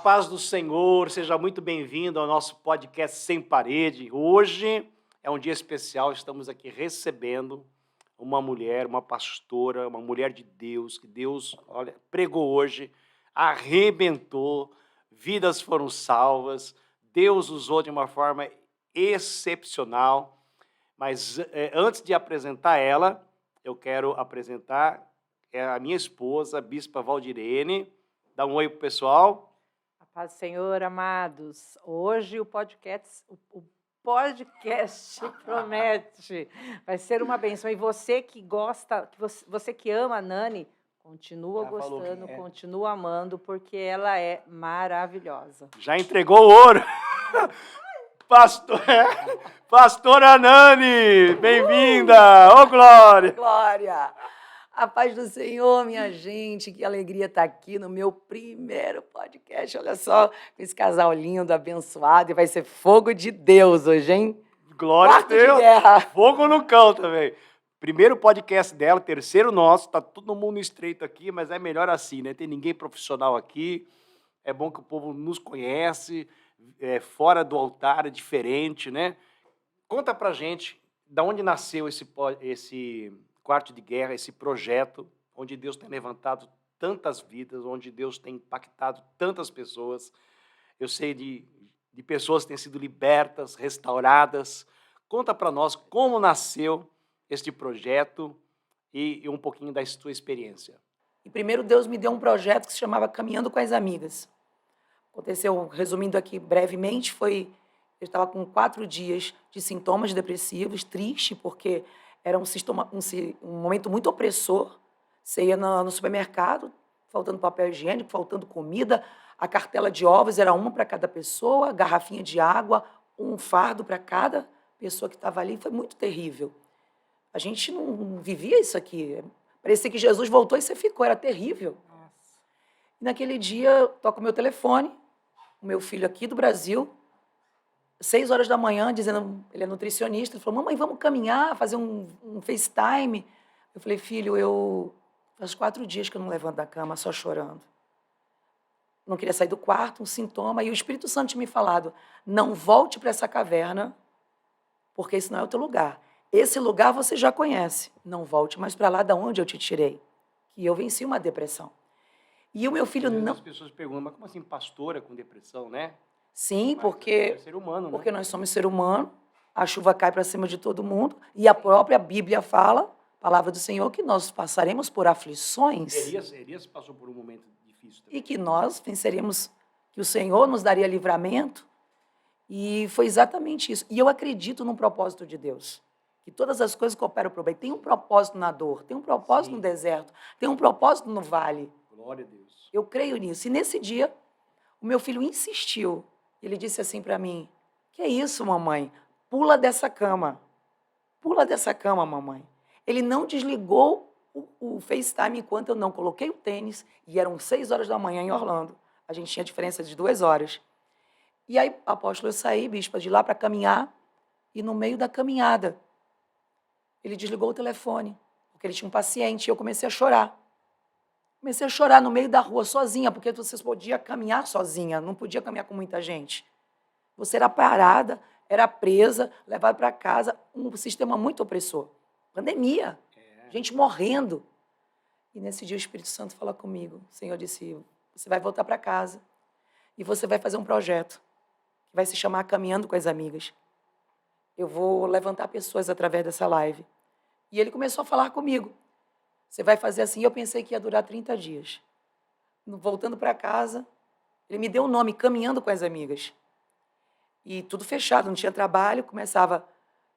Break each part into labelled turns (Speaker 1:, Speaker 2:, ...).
Speaker 1: paz do Senhor, seja muito bem-vindo ao nosso podcast Sem Parede. Hoje é um dia especial, estamos aqui recebendo uma mulher, uma pastora, uma mulher de Deus, que Deus, olha, pregou hoje, arrebentou, vidas foram salvas, Deus usou de uma forma excepcional. Mas antes de apresentar ela, eu quero apresentar a minha esposa, a Bispa Valdirene. Dá um oi pro pessoal.
Speaker 2: A paz do Senhor, amados. Hoje o podcast promete. Vai ser uma bênção. E você que gosta, você que ama a Nani, continua
Speaker 1: Já falou
Speaker 2: gostando,
Speaker 1: quem é.
Speaker 2: continua amando, porque ela é maravilhosa.
Speaker 1: Já entregou o ouro. Pastora Nani, bem-vinda. Ô, Glória.
Speaker 3: Glória! A paz do Senhor, minha gente, que alegria estar aqui no meu primeiro podcast. Olha só, esse casal lindo, abençoado, e vai ser fogo de Deus hoje, hein?
Speaker 1: Glória a
Speaker 3: Quarto de
Speaker 1: Deus.
Speaker 3: guerra.
Speaker 1: Fogo no cão também. Primeiro podcast dela, terceiro nosso, tá todo mundo estreito aqui, mas é melhor assim, né? Tem ninguém profissional aqui. É bom que o povo nos conhece, fora do altar, é diferente, né? Conta pra gente de onde nasceu esse quarto de guerra, esse projeto, onde Deus tem levantado tantas vidas, onde Deus tem impactado tantas pessoas. Eu sei de pessoas que têm sido libertas, restauradas. Conta para nós como nasceu este projeto e um pouquinho da sua experiência.
Speaker 3: E primeiro Deus me deu um projeto que se chamava Caminhando com as Amigas. Aconteceu, resumindo aqui brevemente, eu estava com 4 dias de sintomas depressivos, triste, porque era um momento muito opressor. Você ia no supermercado, faltando papel higiênico, faltando comida, a cartela de ovos era uma para cada pessoa, garrafinha de água, um fardo para cada pessoa que estava ali. Foi muito terrível. A gente não vivia isso aqui. Parecia que Jesus voltou e você ficou, era terrível. E naquele dia, toco o meu telefone, o meu filho aqui do Brasil, 6 horas da manhã, dizendo, ele é nutricionista, ele falou, mamãe, vamos caminhar, fazer um FaceTime. Eu falei, filho, faz 4 dias que eu não levanto da cama, só chorando. Não queria sair do quarto, um sintoma, e o Espírito Santo tinha me falado, não volte para essa caverna, porque esse não é o teu lugar. Esse lugar você já conhece, não volte mais para lá de onde eu te tirei. E eu venci uma depressão. E o meu filho não...
Speaker 1: As pessoas perguntam, mas como assim pastora com depressão, né?
Speaker 3: Sim,
Speaker 1: Mas
Speaker 3: porque
Speaker 1: é ser humano,
Speaker 3: porque
Speaker 1: né?
Speaker 3: nós somos ser humano, a chuva cai para cima de todo mundo, e a própria Bíblia fala, a palavra do Senhor, que nós passaremos por aflições
Speaker 1: Elias passou por um momento difícil também.
Speaker 3: e que nós venceríamos, que o Senhor nos daria livramento, e foi exatamente isso. E eu acredito no propósito de Deus, que todas as coisas cooperam para o bem. Tem um propósito na dor, tem um propósito
Speaker 1: Sim.
Speaker 3: no deserto, tem um propósito no vale.
Speaker 1: Glória a Deus.
Speaker 3: Eu creio nisso. E nesse dia, o meu filho insistiu. Ele disse assim para mim, que é isso, mamãe? Pula dessa cama. Pula dessa cama, mamãe. Ele não desligou o FaceTime enquanto eu não coloquei o tênis, e eram 6 horas da manhã em Orlando. A gente tinha diferença de 2 horas. E aí, apóstolo, eu saí, bispa, de lá para caminhar, e no meio da caminhada, ele desligou o telefone, porque ele tinha um paciente, e eu comecei a chorar. Comecei a chorar no meio da rua, sozinha, porque você podia caminhar sozinha, não podia caminhar com muita gente. Você era parada, era presa, levada para casa, um sistema muito opressor. Pandemia, gente morrendo. E nesse dia o Espírito Santo fala comigo. O Senhor disse, você vai voltar para casa e você vai fazer um projeto que vai se chamar Caminhando com as Amigas. Eu vou levantar pessoas através dessa live. E ele começou a falar comigo. Você vai fazer assim, eu pensei que ia durar 30 dias. Voltando para casa, ele me deu um nome, Caminhando com as Amigas. E tudo fechado, não tinha trabalho,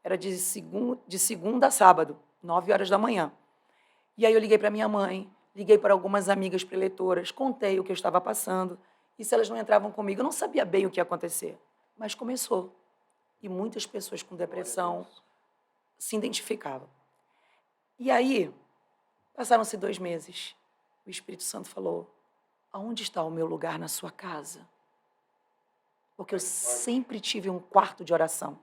Speaker 3: era de segunda a sábado, 9 horas da manhã. E aí eu liguei para minha mãe, liguei para algumas amigas preletoras, contei o que eu estava passando, e se elas não entravam comigo, eu não sabia bem o que ia acontecer. Mas começou. E muitas pessoas com depressão se identificavam. E aí, passaram-se 2 meses. O Espírito Santo falou, aonde está o meu lugar na sua casa? Porque eu sempre tive um quarto de oração.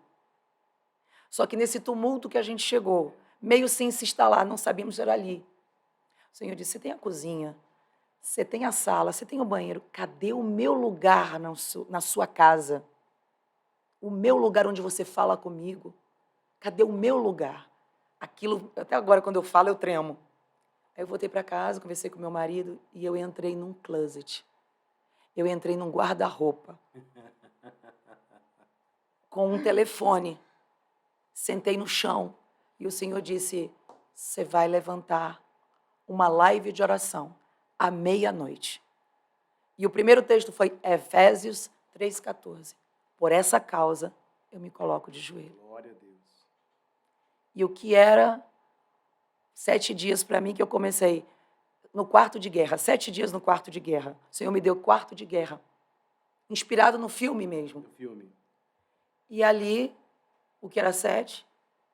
Speaker 3: Só que nesse tumulto que a gente chegou, meio sem se instalar, não sabíamos era ali. O Senhor disse, você tem a cozinha, você tem a sala, você tem o banheiro. Cadê o meu lugar na sua casa? O meu lugar onde você fala comigo? Cadê o meu lugar? Aquilo, até agora, quando eu falo, eu tremo. Aí eu voltei para casa, conversei com meu marido e eu entrei num closet. Eu entrei num guarda-roupa com um telefone. Sentei no chão e o Senhor disse: você vai levantar uma live de oração à meia-noite. E o primeiro texto foi Efésios 3,14. Por essa causa, eu me coloco de joelho.
Speaker 1: Glória a Deus.
Speaker 3: E o que era 7 dias para mim que eu comecei no quarto de guerra, 7 dias no quarto de guerra. O Senhor me deu quarto de guerra, inspirado no filme mesmo.
Speaker 1: No filme.
Speaker 3: E ali, o que era 7,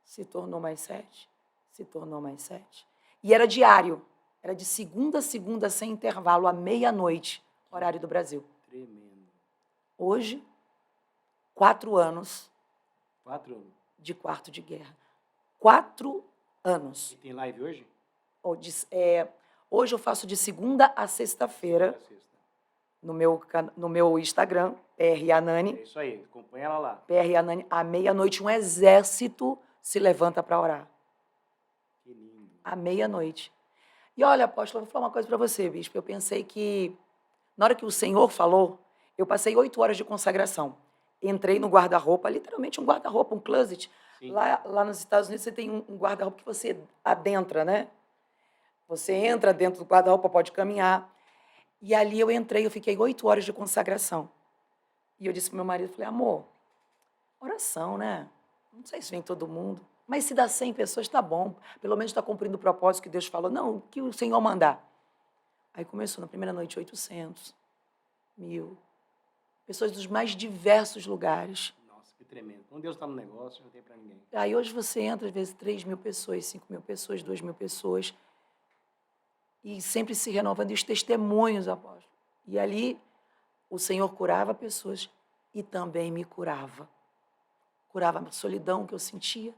Speaker 3: se tornou mais 7, se tornou mais 7. E era diário, era de segunda a segunda, sem intervalo, à meia-noite, horário do Brasil.
Speaker 1: Tremendo.
Speaker 3: Hoje, 4 anos
Speaker 1: 4 anos.
Speaker 3: de quarto de guerra. 4 anos.
Speaker 1: E tem live hoje?
Speaker 3: Hoje eu faço de segunda a sexta-feira
Speaker 1: É sexta.
Speaker 3: no meu Instagram, PR Anani.
Speaker 1: É isso aí, acompanha ela lá.
Speaker 3: PR Anani, à meia-noite, um exército se levanta para orar.
Speaker 1: Que lindo.
Speaker 3: À meia-noite. E olha, apóstolo, eu vou falar uma coisa para você, bispo. Eu pensei que, na hora que o Senhor falou, eu passei 8 horas de consagração. Entrei no guarda-roupa, literalmente um guarda-roupa, um closet.
Speaker 1: Sim.
Speaker 3: Lá nos Estados Unidos você tem um guarda-roupa que você adentra, né? Você entra dentro do guarda-roupa, pode caminhar. E ali eu entrei, eu fiquei 8 horas de consagração. E eu disse para meu marido, falei, amor, oração, né? Não sei se vem todo mundo, mas se dá 100 pessoas, tá bom. Pelo menos está cumprindo o propósito que Deus falou. Não, o que o Senhor mandar. Aí começou na primeira noite 800, 1000. Pessoas dos mais diversos lugares.
Speaker 1: Nossa, que tremendo. Quando Deus está no negócio, não tem para ninguém.
Speaker 3: Aí hoje você entra, às vezes, 3.000 pessoas, 5.000 pessoas, 2.000 pessoas. E sempre se renovando. E os testemunhos, apóstolo. E ali o Senhor curava pessoas e também me curava. Curava a solidão que eu sentia.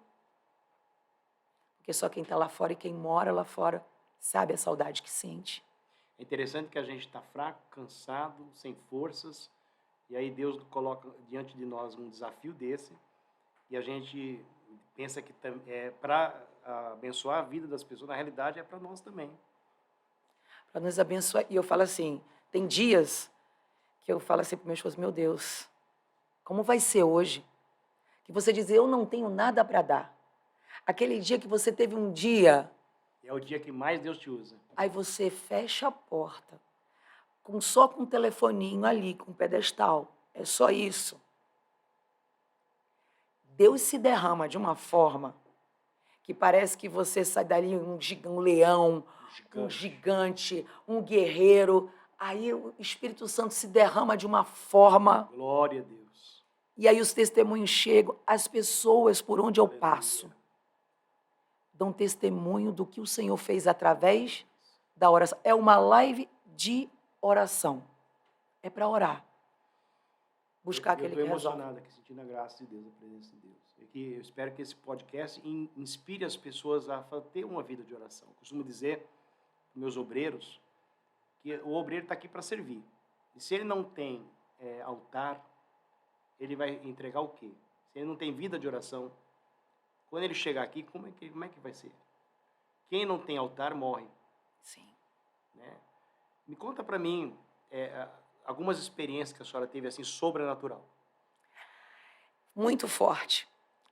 Speaker 3: Porque só quem está lá fora e quem mora lá fora sabe a saudade que sente.
Speaker 1: É interessante que a gente está fraco, cansado, sem forças, e aí Deus coloca diante de nós um desafio desse, e a gente pensa que é para abençoar a vida das pessoas, na realidade é para nós também.
Speaker 3: Para nos abençoar. E eu falo assim, tem dias que eu falo assim para o meu esposo, meu Deus, como vai ser hoje? Que você diz, eu não tenho nada para dar. Aquele dia que você teve um dia,
Speaker 1: É o dia que mais Deus te usa.
Speaker 3: aí você fecha a porta, só com um telefoninho ali, com um pedestal. É só isso. Deus se derrama de uma forma que parece que você sai dali um leão, um gigante, um guerreiro. Aí o Espírito Santo se derrama de uma forma.
Speaker 1: Glória a Deus.
Speaker 3: E aí os testemunhos chegam, as pessoas por onde eu passo dão testemunho do que o Senhor fez através da oração. É uma live de oração. É para orar. Buscar aquele que
Speaker 1: Eu estou
Speaker 3: resolve.
Speaker 1: emocionado aqui, sentindo a graça de Deus, a presença de Deus. Eu espero que esse podcast inspire as pessoas a ter uma vida de oração. Eu costumo dizer para meus obreiros que o obreiro está aqui para servir. E se ele não tem altar, ele vai entregar o quê? Se ele não tem vida de oração, quando ele chegar aqui, como é que vai ser? Quem não tem altar morre.
Speaker 3: Sim.
Speaker 1: Né? Me conta para mim algumas experiências que a senhora teve assim sobrenatural.
Speaker 3: Muito forte.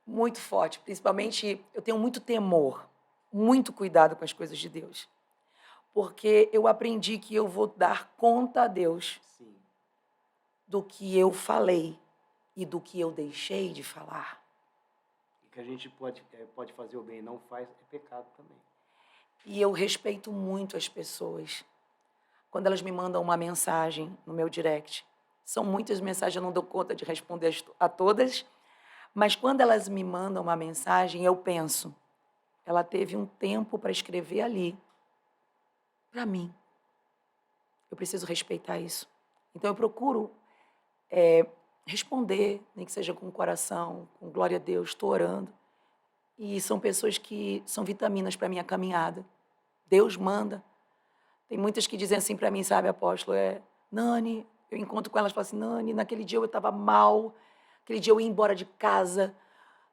Speaker 3: Muito forte. Principalmente, eu tenho muito temor, muito cuidado com as coisas de Deus. Porque eu aprendi que eu vou dar conta a Deus
Speaker 1: Sim.
Speaker 3: do que eu falei e do que eu deixei de falar.
Speaker 1: E que a gente pode fazer o bem e não faz, é pecado também.
Speaker 3: E eu respeito muito as pessoas. Quando elas me mandam uma mensagem no meu direct, são muitas mensagens, eu não dou conta de responder a todas, mas quando elas me mandam uma mensagem, eu penso, ela teve um tempo para escrever ali, para mim. Eu preciso respeitar isso. Então eu procuro responder, nem que seja com o coração, com glória a Deus, estou orando. E são pessoas que são vitaminas para a minha caminhada. Deus manda. Tem muitas que dizem assim para mim, sabe, apóstolo, Nani, eu encontro com elas e falo assim, Nani, naquele dia eu estava mal, aquele dia eu ia embora de casa,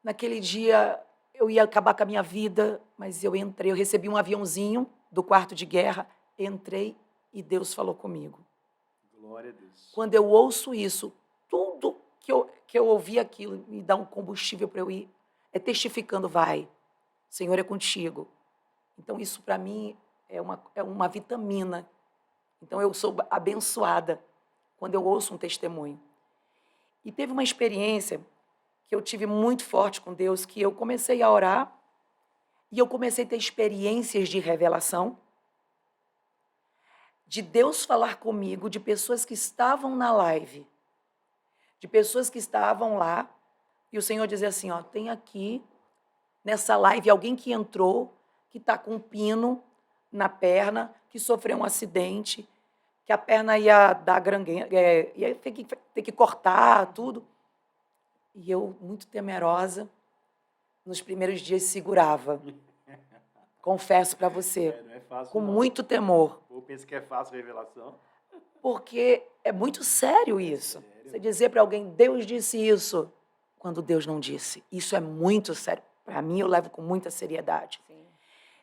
Speaker 3: naquele dia eu ia acabar com a minha vida, mas eu entrei, eu recebi um aviãozinho do quarto de guerra, entrei e Deus falou comigo.
Speaker 1: Glória a Deus.
Speaker 3: Quando eu ouço isso, tudo que eu ouvi aquilo me dá um combustível para eu ir, testificando, vai, Senhor é contigo. Então isso para mim é uma vitamina. Então eu sou abençoada quando eu ouço um testemunho. E teve uma experiência que eu tive muito forte com Deus, que eu comecei a orar e eu comecei a ter experiências de revelação, de Deus falar comigo, de pessoas que estavam na live, de pessoas que estavam lá, e o Senhor dizia assim, ó, tem aqui, nessa live, alguém que entrou, que está com um pino na perna, que sofreu um acidente, que a perna ia dar grangueira, ia ter que cortar tudo. E eu, muito temerosa, nos primeiros dias segurava. Confesso para você,
Speaker 1: Não é fácil,
Speaker 3: com
Speaker 1: não.
Speaker 3: muito temor.
Speaker 1: Eu penso que é fácil revelação.
Speaker 3: Porque é muito sério isso.
Speaker 1: Sério?
Speaker 3: Você dizer para alguém, Deus disse isso, quando Deus não disse. Isso é muito sério. Para mim, eu levo com muita seriedade.
Speaker 2: Sim.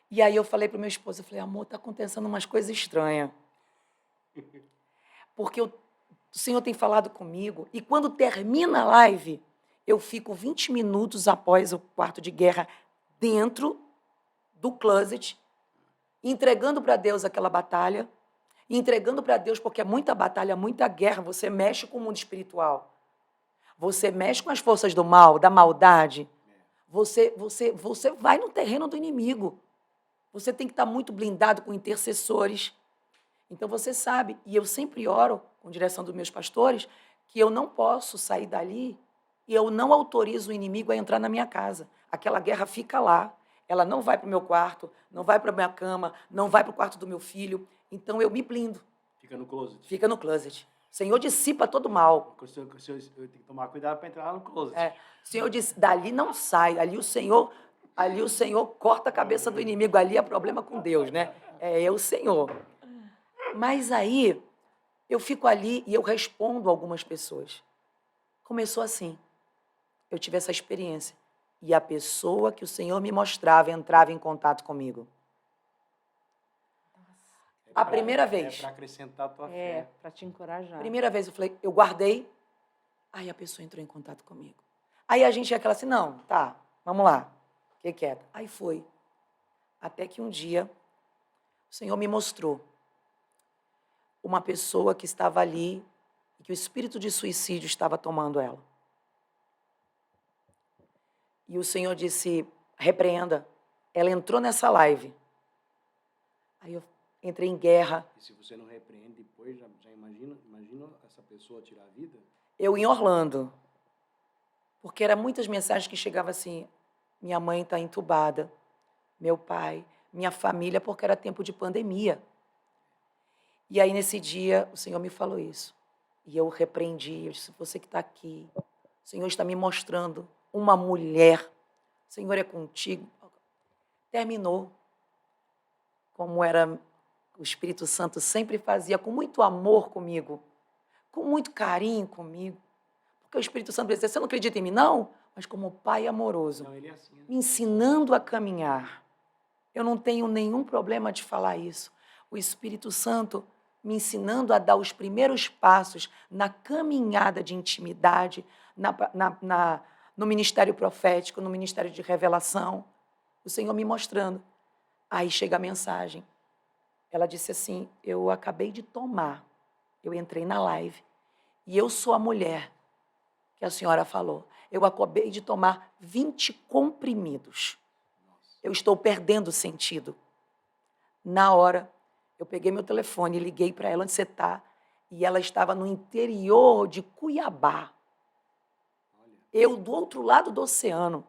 Speaker 3: E aí eu falei para o meu esposo, eu falei, amor, está acontecendo umas coisas estranhas. Porque o Senhor tem falado comigo, e quando termina a live, eu fico 20 minutos após o quarto de guerra dentro do closet, entregando para Deus aquela batalha, entregando para Deus, porque é muita batalha, muita guerra, você mexe com o mundo espiritual. Você mexe com as forças do mal, da maldade. Você vai no terreno do inimigo. Você tem que estar muito blindado com intercessores. Então você sabe, e eu sempre oro, com direção dos meus pastores, que eu não posso sair dali e eu não autorizo o inimigo a entrar na minha casa. Aquela guerra fica lá. Ela não vai para o meu quarto, não vai para a minha cama, não vai para o quarto do meu filho. Então eu me blindo.
Speaker 1: Fica no closet.
Speaker 3: Fica no closet. O Senhor dissipa todo o mal.
Speaker 1: O senhor tem que tomar cuidado para entrar lá no closet.
Speaker 3: O Senhor disse, dali não sai. Ali o Senhor corta a cabeça do inimigo. Ali é problema com Deus, né? É o Senhor. Mas aí eu fico ali e eu respondo a algumas pessoas. Começou assim. Eu tive essa experiência. E a pessoa que o Senhor me mostrava entrava em contato comigo. A primeira vez.
Speaker 1: É para acrescentar a tua fé.
Speaker 2: Para te encorajar.
Speaker 3: Primeira vez eu falei, eu guardei. Aí a pessoa entrou em contato comigo. Aí a gente ia aquela assim, não, tá, vamos lá. Fiquei quieta. Aí foi. Até que um dia o Senhor me mostrou uma pessoa que estava ali e que o espírito de suicídio estava tomando ela. E o Senhor disse, repreenda. Ela entrou nessa live. Aí eu entrei em guerra.
Speaker 1: E se você não repreende depois, já imagina essa pessoa tirar a vida?
Speaker 3: Eu em Orlando. Porque eram muitas mensagens que chegavam assim, minha mãe está entubada, meu pai, minha família, porque era tempo de pandemia. E aí, nesse dia, o Senhor me falou isso. E eu repreendi, eu disse, você que está aqui, o Senhor está me mostrando uma mulher, o Senhor é contigo. Terminou, como era o Espírito Santo sempre fazia, com muito amor comigo, com muito carinho comigo. Porque o Espírito Santo dizia, você não acredita em mim, não? Mas como Pai amoroso,
Speaker 1: Não, ele é assim, né?
Speaker 3: me ensinando a caminhar. Eu não tenho nenhum problema de falar isso. O Espírito Santo me ensinando a dar os primeiros passos na caminhada de intimidade, no ministério profético, no ministério de revelação. O Senhor me mostrando. Aí chega a mensagem. Ela disse assim, eu acabei de tomar. Eu entrei na live. E eu sou a mulher que a senhora falou. Eu acabei de tomar 20 comprimidos. Eu estou perdendo o sentido. Na hora, eu peguei meu telefone e liguei para ela, onde você está? E ela estava no interior de Cuiabá. Eu, do outro lado do oceano.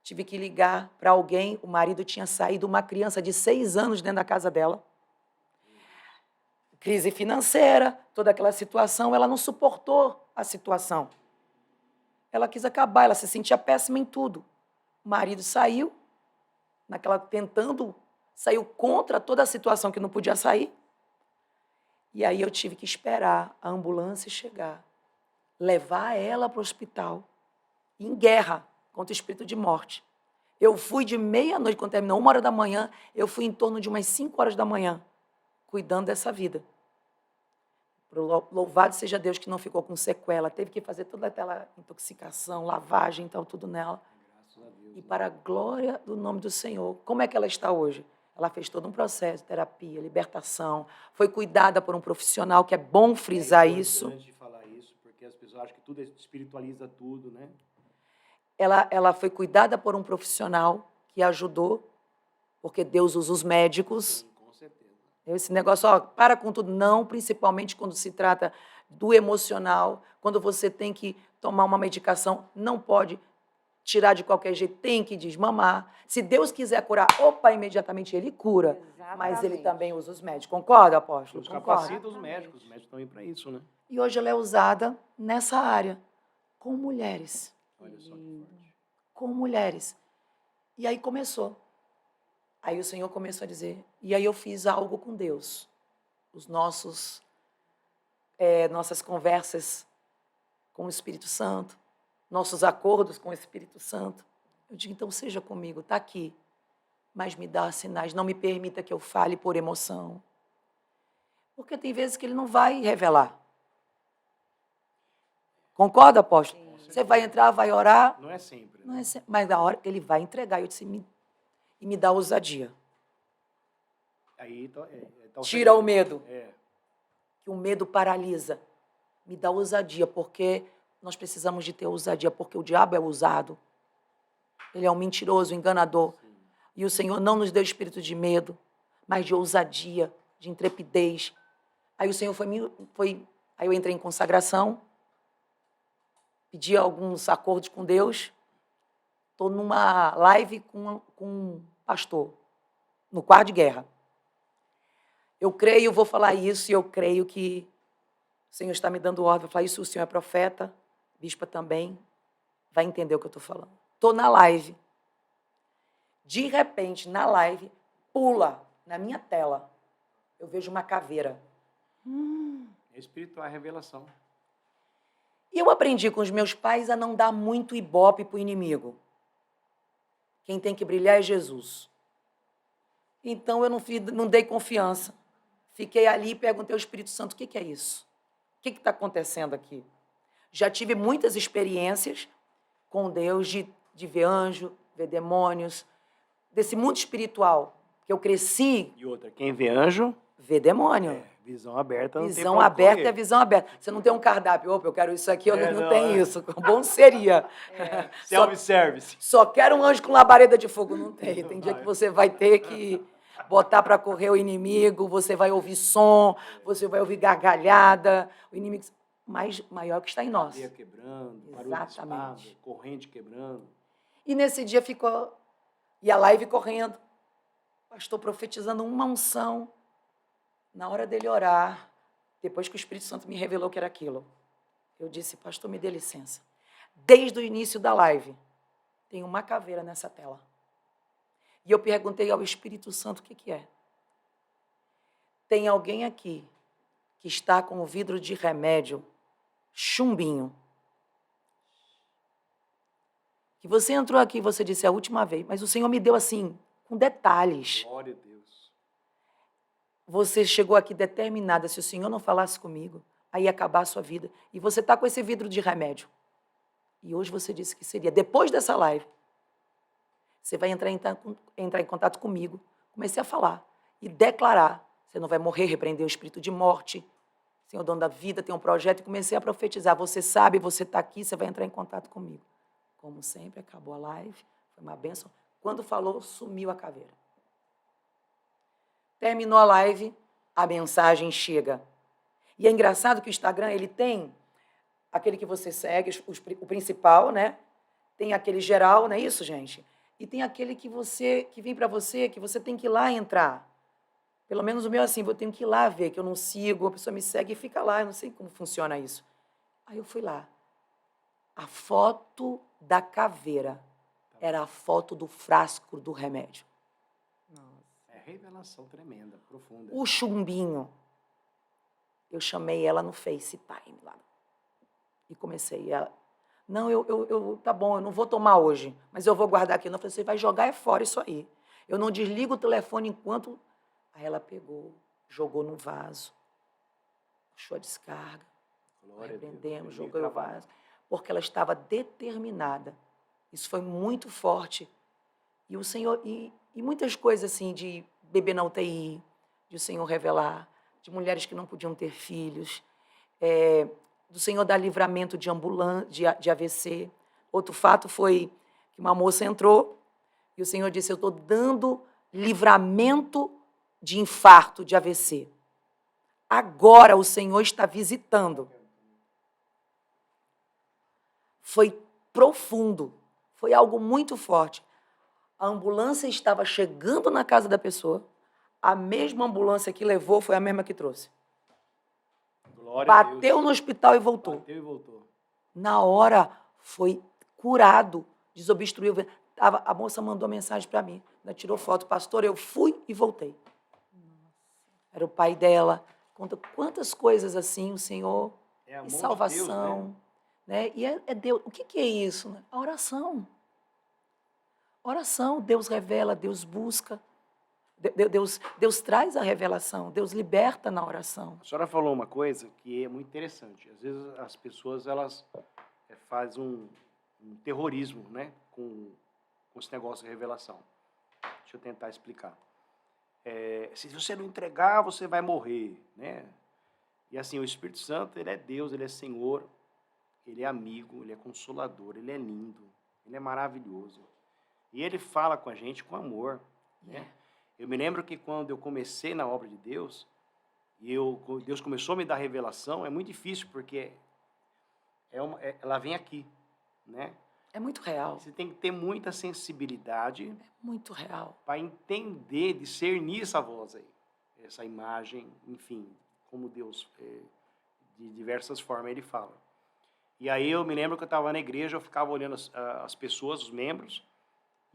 Speaker 3: Tive que ligar para alguém, o marido tinha saído, uma criança de 6 anos dentro da casa dela. Crise financeira, toda aquela situação, ela não suportou a situação. Ela quis acabar, ela se sentia péssima em tudo. O marido saiu, tentando saiu contra toda a situação que não podia sair. E aí eu tive que esperar a ambulância chegar, levar ela para o hospital, em guerra contra o espírito de morte. Eu fui de meia-noite, quando terminou 1h da manhã, eu fui em torno de umas 5h da manhã, cuidando dessa vida. Louvado seja Deus que não ficou com sequela, teve que fazer toda aquela intoxicação, lavagem, então tudo nela.
Speaker 1: Graças a Deus.
Speaker 3: E para a glória do nome do Senhor, como é que ela está hoje? Ela fez todo um processo de terapia, libertação, foi cuidada por um profissional, que é bom frisar isso.
Speaker 1: É importante falar isso, porque as pessoas acham que tudo espiritualiza tudo, né?
Speaker 3: Ela foi cuidada por um profissional que ajudou, porque Deus usa os médicos.
Speaker 1: Sim, com certeza.
Speaker 3: Esse negócio, ó, para com tudo, não, principalmente quando se trata do emocional, quando você tem que tomar uma medicação, não pode tirar de qualquer jeito, tem que desmamar. Se Deus quiser curar, opa, imediatamente Ele cura. Mas Ele
Speaker 2: Exatamente.
Speaker 3: também usa os médicos. Concorda, apóstolo?
Speaker 1: Os
Speaker 3: Concorda?
Speaker 1: capacita os médicos estão aí para isso, né?
Speaker 3: E hoje ela é usada nessa área, com mulheres.
Speaker 1: Olha só que forte.
Speaker 3: Com mulheres. E aí começou. Aí o Senhor começou a dizer, e aí eu fiz algo com Deus. Nossas conversas com o Espírito Santo, nossos acordos com o Espírito Santo. Eu digo, então seja comigo, está aqui, mas me dá sinais, não me permita que eu fale por emoção. Porque tem vezes que Ele não vai revelar. Concorda, apóstolo? Você vai entrar, vai orar,
Speaker 1: Não é sempre.
Speaker 3: não
Speaker 1: Né?
Speaker 3: é sempre, mas na hora Ele vai entregar. Eu disse, me dá ousadia.
Speaker 1: Aí
Speaker 3: Tira o medo.
Speaker 1: É.
Speaker 3: Que o medo paralisa. Me dá ousadia, porque nós precisamos de ter ousadia, porque o diabo é ousado. Ele é um mentiroso, enganador.
Speaker 1: Sim.
Speaker 3: E o Senhor não nos deu espírito de medo, mas de ousadia, de intrepidez. Aí o Senhor aí eu entrei em consagração, pedi alguns acordos com Deus. Estou numa live com um pastor, no quarto de guerra. Eu creio, vou falar isso, e eu creio que o Senhor está me dando ordem. Vou falar isso, o Senhor é profeta, bispa também, vai entender o que eu estou falando. Estou na live. De repente, na live, pula na minha tela. Eu vejo uma caveira.
Speaker 1: Espírito é a revelação.
Speaker 3: E eu aprendi com os meus pais a não dar muito ibope para o inimigo. Quem tem que brilhar é Jesus. Então, eu não dei confiança. Fiquei ali e perguntei ao Espírito Santo, o que é isso? O que está acontecendo aqui? Já tive muitas experiências com Deus de ver anjo, ver demônios, desse mundo espiritual, que eu cresci.
Speaker 1: E outra, quem vê anjo,
Speaker 3: vê demônio.
Speaker 1: visão aberta. Não
Speaker 3: Visão
Speaker 1: tem pra onde
Speaker 3: aberta
Speaker 1: correr.
Speaker 3: é visão aberta. Você não tem um cardápio, opa, eu quero isso aqui, eu não
Speaker 1: não,
Speaker 3: tenho isso. Bom seria.
Speaker 1: Self-service.
Speaker 3: Só quero um anjo com labareda de fogo. Não tem. Tem dia
Speaker 1: Vai.
Speaker 3: que você vai ter que botar para correr o inimigo, você vai ouvir som, você vai ouvir gargalhada, o inimigo mais maior que está em nós.
Speaker 1: Cadeia quebrando, barulho de
Speaker 3: Exatamente.
Speaker 1: espada, corrente quebrando.
Speaker 3: E nesse dia ficou, e a live correndo, o pastor profetizando uma unção. Na hora dele orar, depois que o Espírito Santo me revelou que era aquilo, eu disse, pastor, me dê licença. Desde o início da live, tem uma caveira nessa tela. E eu perguntei ao Espírito Santo o que é. Tem alguém aqui que está com o vidro de remédio, chumbinho. Que você entrou aqui e você disse a última vez, mas o Senhor me deu assim, com detalhes.
Speaker 1: Glória a Deus.
Speaker 3: Você chegou aqui determinada, se o Senhor não falasse comigo, aí ia acabar a sua vida. E você está com esse vidro de remédio. E hoje você disse que seria. Depois dessa live, você vai entrar em contato comigo. Comecei a falar e declarar. Você não vai morrer, repreender o espírito de morte. Senhor, dono da vida, tem um projeto. E comecei a profetizar. Você sabe, você está aqui, você vai entrar em contato comigo. Como sempre, acabou a live. Foi uma bênção. Quando falou, sumiu a caveira. Terminou a live, a mensagem chega. E é engraçado que o Instagram, ele tem aquele que você segue, o principal, né? Tem aquele geral, não é isso, gente? E tem aquele que vem para você, que você tem que ir lá entrar. Pelo menos o meu é assim, eu tenho que ir lá ver, que eu não sigo, a pessoa me segue e fica lá, eu não sei como funciona isso. Aí eu fui lá. A foto da caveira era a foto do frasco do remédio.
Speaker 1: revelação tremenda, profunda.
Speaker 3: O chumbinho. Eu chamei ela no FaceTime lá. E comecei. Ela, não, tá bom, eu não vou tomar hoje, mas eu vou guardar aqui. Eu falei, você vai jogar fora isso aí. Eu não desligo o telefone enquanto... Aí ela pegou, jogou no vaso, puxou a descarga, repreendemos, jogou o vaso, porque ela estava determinada. Isso foi muito forte. E o Senhor, e muitas coisas assim, de bebê na UTI, de o Senhor revelar, de mulheres que não podiam ter filhos, do Senhor dar livramento de de AVC. Outro fato foi que uma moça entrou e o Senhor disse, eu estou dando livramento de infarto, de AVC. Agora o Senhor está visitando. Foi profundo, foi algo muito forte. A ambulância estava chegando na casa da pessoa, a mesma ambulância que levou foi a mesma que trouxe.
Speaker 1: Glória a Deus.
Speaker 3: Bateu no hospital e voltou.
Speaker 1: Bateu e voltou.
Speaker 3: Na hora, foi curado, desobstruiu. A moça mandou mensagem para mim, ainda tirou foto. Pastor, eu fui e voltei. Era o pai dela. Conta quantas coisas assim o Senhor, e salvação.
Speaker 1: De Deus,
Speaker 3: né? E é Deus. O que é isso? Né? A oração. Oração, Deus revela, Deus busca. Deus traz a revelação, Deus liberta na oração.
Speaker 1: A senhora falou uma coisa que é muito interessante. Às vezes as pessoas elas fazem um terrorismo, né, com esse negócio de revelação. Deixa eu tentar explicar. Se você não entregar, você vai morrer, né? E assim, o Espírito Santo, ele é Deus, ele é Senhor, ele é amigo, ele é consolador, ele é lindo, ele é maravilhoso. E ele fala com a gente com amor, né? Eu me lembro que quando eu comecei na obra de Deus, Deus começou a me dar revelação, é muito difícil, porque ela vem aqui, né?
Speaker 3: É muito real.
Speaker 1: Você tem que ter muita sensibilidade.
Speaker 3: É muito real.
Speaker 1: Para entender, discernir essa voz aí, essa imagem, enfim, como Deus, de diversas formas, ele fala. E aí eu me lembro que eu estava na igreja, eu ficava olhando as pessoas, os membros,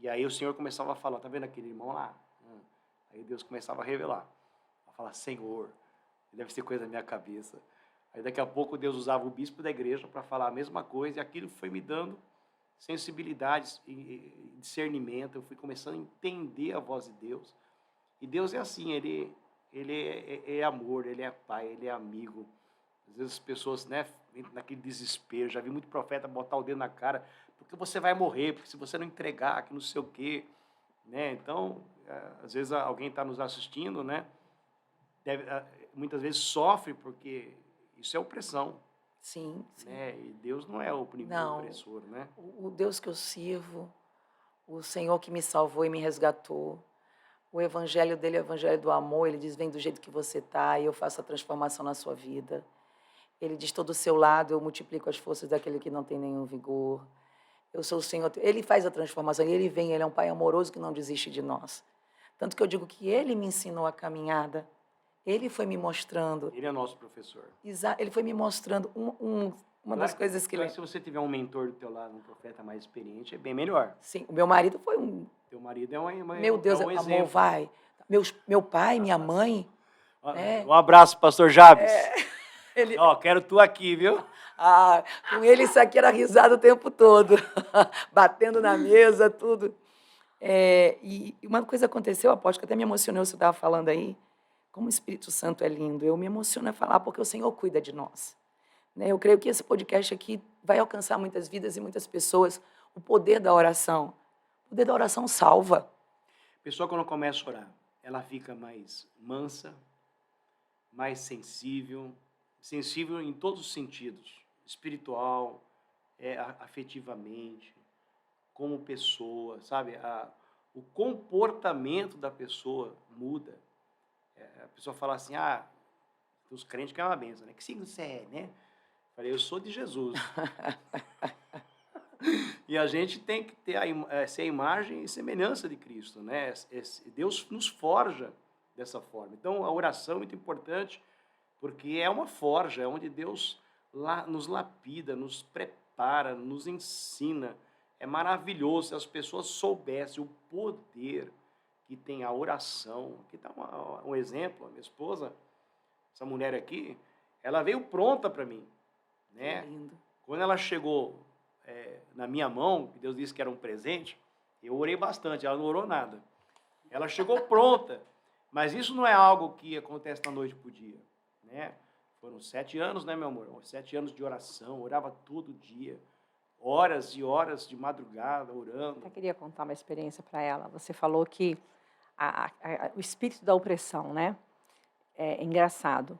Speaker 1: e aí o Senhor começava a falar, tá vendo aquele irmão lá? Aí Deus começava a revelar, a falar, Senhor, deve ser coisa da minha cabeça. Aí daqui a pouco Deus usava o bispo da igreja para falar a mesma coisa, e aquilo foi me dando sensibilidade e discernimento. Eu fui começando a entender a voz de Deus. E Deus é assim, ele é amor, ele é pai, ele é amigo. Às vezes as pessoas, né, naquele desespero, já vi muito profeta botar o dedo na cara, porque você vai morrer, porque se você não entregar, que não sei o quê, né? Então, às vezes alguém está nos assistindo, né, muitas vezes sofre, porque isso é opressão.
Speaker 3: Sim, sim.
Speaker 1: Né? E Deus não é o opressor, né?
Speaker 3: O Deus que eu sirvo, o Senhor que me salvou e me resgatou, o evangelho dele é o evangelho do amor, ele diz, vem do jeito que você está e eu faço a transformação na sua vida. Ele diz, estou do seu lado, eu multiplico as forças daquele que não tem nenhum vigor. Eu sou o Senhor. Ele faz a transformação, ele vem, ele é um pai amoroso que não desiste de nós. Tanto que eu digo que ele me ensinou a caminhada, ele foi me mostrando.
Speaker 1: Ele é nosso professor.
Speaker 3: Ele foi me mostrando uma das coisas que ele...
Speaker 1: Se você tiver um mentor do teu lado, um profeta mais experiente, é bem melhor.
Speaker 3: Sim, o meu marido foi um...
Speaker 1: Teu marido é um
Speaker 3: Meu Deus,
Speaker 1: um
Speaker 3: amor,
Speaker 1: exemplo.
Speaker 3: vai. Meu pai, minha mãe...
Speaker 1: Um abraço, pastor Jabes.
Speaker 3: Ele...
Speaker 1: Ó, quero tu aqui, viu?
Speaker 3: Com ele isso aqui era risada o tempo todo. Batendo na mesa, tudo. E uma coisa aconteceu, aposto que até me emocionou, você estava falando aí, como o Espírito Santo é lindo. Eu me emociono a falar porque o Senhor cuida de nós. Né? Eu creio que esse podcast aqui vai alcançar muitas vidas e muitas pessoas. O poder da oração. O poder da oração salva.
Speaker 1: A pessoa, quando começa a orar, ela fica mais mansa, mais sensível em todos os sentidos. Espiritual, afetivamente, como pessoa, sabe? O comportamento da pessoa muda. A pessoa fala assim, os crentes que é uma benção, né? Que signo você é, né? Eu falei, eu sou de Jesus. E a gente tem que ter ser a imagem e semelhança de Cristo, né? Deus nos forja dessa forma. Então, a oração é muito importante, porque é uma forja, é onde Deus nos lapida, nos prepara, nos ensina. É maravilhoso se as pessoas soubessem o poder que tem a oração, que dá um exemplo, a minha esposa, essa mulher aqui, ela veio pronta para mim, né?
Speaker 3: Lindo.
Speaker 1: Quando ela chegou na minha mão, que Deus disse que era um presente, eu orei bastante, ela não orou nada. Ela chegou pronta, mas isso não é algo que acontece da noite para o dia, né? Foram 7 anos, né, meu amor? 7 anos de oração, orava todo dia, horas e horas de madrugada, orando.
Speaker 2: Eu queria contar uma experiência para ela. Você falou que o espírito da opressão, né? É engraçado.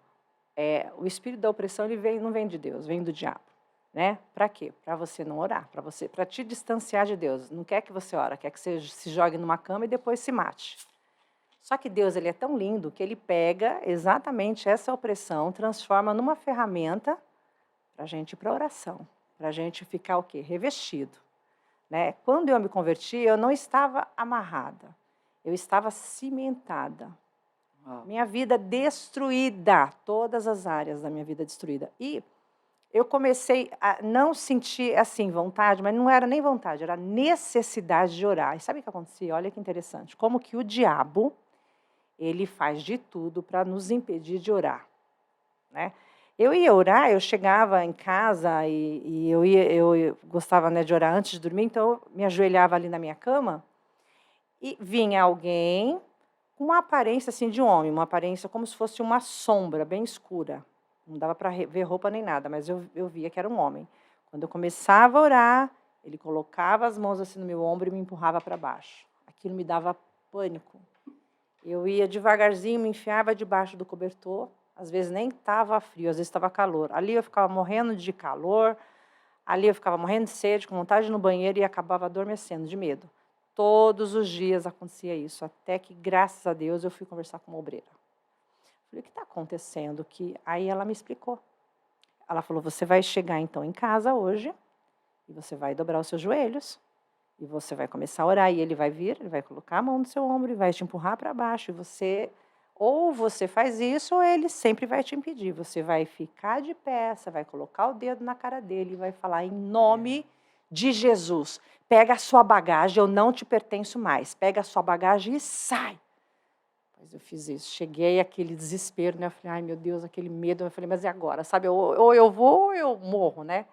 Speaker 2: O espírito da opressão ele não vem de Deus, vem do diabo, né? Para quê? Para você não orar, para te distanciar de Deus. Não quer que você ore, quer que você se jogue numa cama e depois se mate. Só que Deus ele é tão lindo que ele pega exatamente essa opressão, transforma numa ferramenta para a gente ir para a oração, para a gente ficar o quê? Revestido. Né? Quando eu me converti, eu não estava amarrada, eu estava cimentada. Minha vida destruída, todas as áreas da minha vida destruída. E eu comecei a não sentir assim vontade, mas não era nem vontade, era necessidade de orar. E sabe o que acontecia? Olha que interessante, como que o diabo ele faz de tudo para nos impedir de orar, né? Eu ia orar, eu chegava em casa e eu gostava, né, de orar antes de dormir, então eu me ajoelhava ali na minha cama e vinha alguém com uma aparência assim de homem, uma aparência como se fosse uma sombra bem escura. Não dava para ver roupa nem nada, mas eu via que era um homem. Quando eu começava a orar, ele colocava as mãos assim no meu ombro e me empurrava para baixo. Aquilo me dava pânico. Eu ia devagarzinho, me enfiava debaixo do cobertor, às vezes nem estava frio, às vezes estava calor. Ali eu ficava morrendo de calor, ali eu ficava morrendo de sede, com vontade de ir no banheiro e acabava adormecendo de medo. Todos os dias acontecia isso, até que, graças a Deus, eu fui conversar com uma obreira. Falei, o que está acontecendo? Aí ela me explicou. Ela falou, você vai chegar então em casa hoje e você vai dobrar os seus joelhos. E você vai começar a orar, e ele vai vir, ele vai colocar a mão no seu ombro e vai te empurrar para baixo. E você, ou você faz isso, ou ele sempre vai te impedir. Você vai ficar de pé, você vai colocar o dedo na cara dele e vai falar, em nome de Jesus, pega a sua bagagem, eu não te pertenço mais. Pega a sua bagagem e sai. Mas eu fiz isso, cheguei àquele desespero, né? Eu falei, ai meu Deus, aquele medo. Eu falei, mas e agora? Sabe, ou eu vou ou eu morro, né?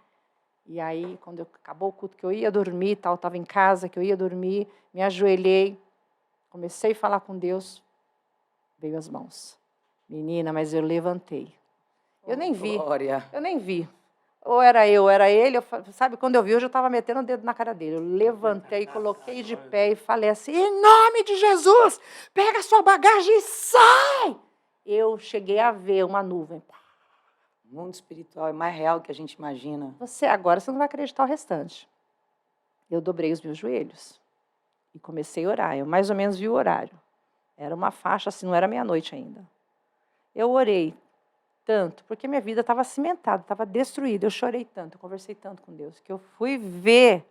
Speaker 2: E aí, quando acabou o culto, que eu ia dormir, estava em casa, que eu ia dormir, me ajoelhei, comecei a falar com Deus, veio as mãos. Menina, mas eu levantei. Eu nem vi,
Speaker 3: Glória.
Speaker 2: eu nem vi. Ou era eu, ou era ele, sabe, quando eu vi, eu já estava metendo o dedo na cara dele. Eu levantei, coloquei de pé e falei assim, em nome de Jesus, pega a sua bagagem e sai! Eu cheguei a ver uma nuvem.
Speaker 3: O mundo espiritual é mais real do que a gente imagina.
Speaker 2: Agora você não vai acreditar o restante. Eu dobrei os meus joelhos e comecei a orar. Eu mais ou menos vi o horário. Era uma faixa, assim, não era meia-noite ainda. Eu orei tanto, porque minha vida estava cimentada, estava destruída. Eu chorei tanto, eu conversei tanto com Deus, que eu fui ver,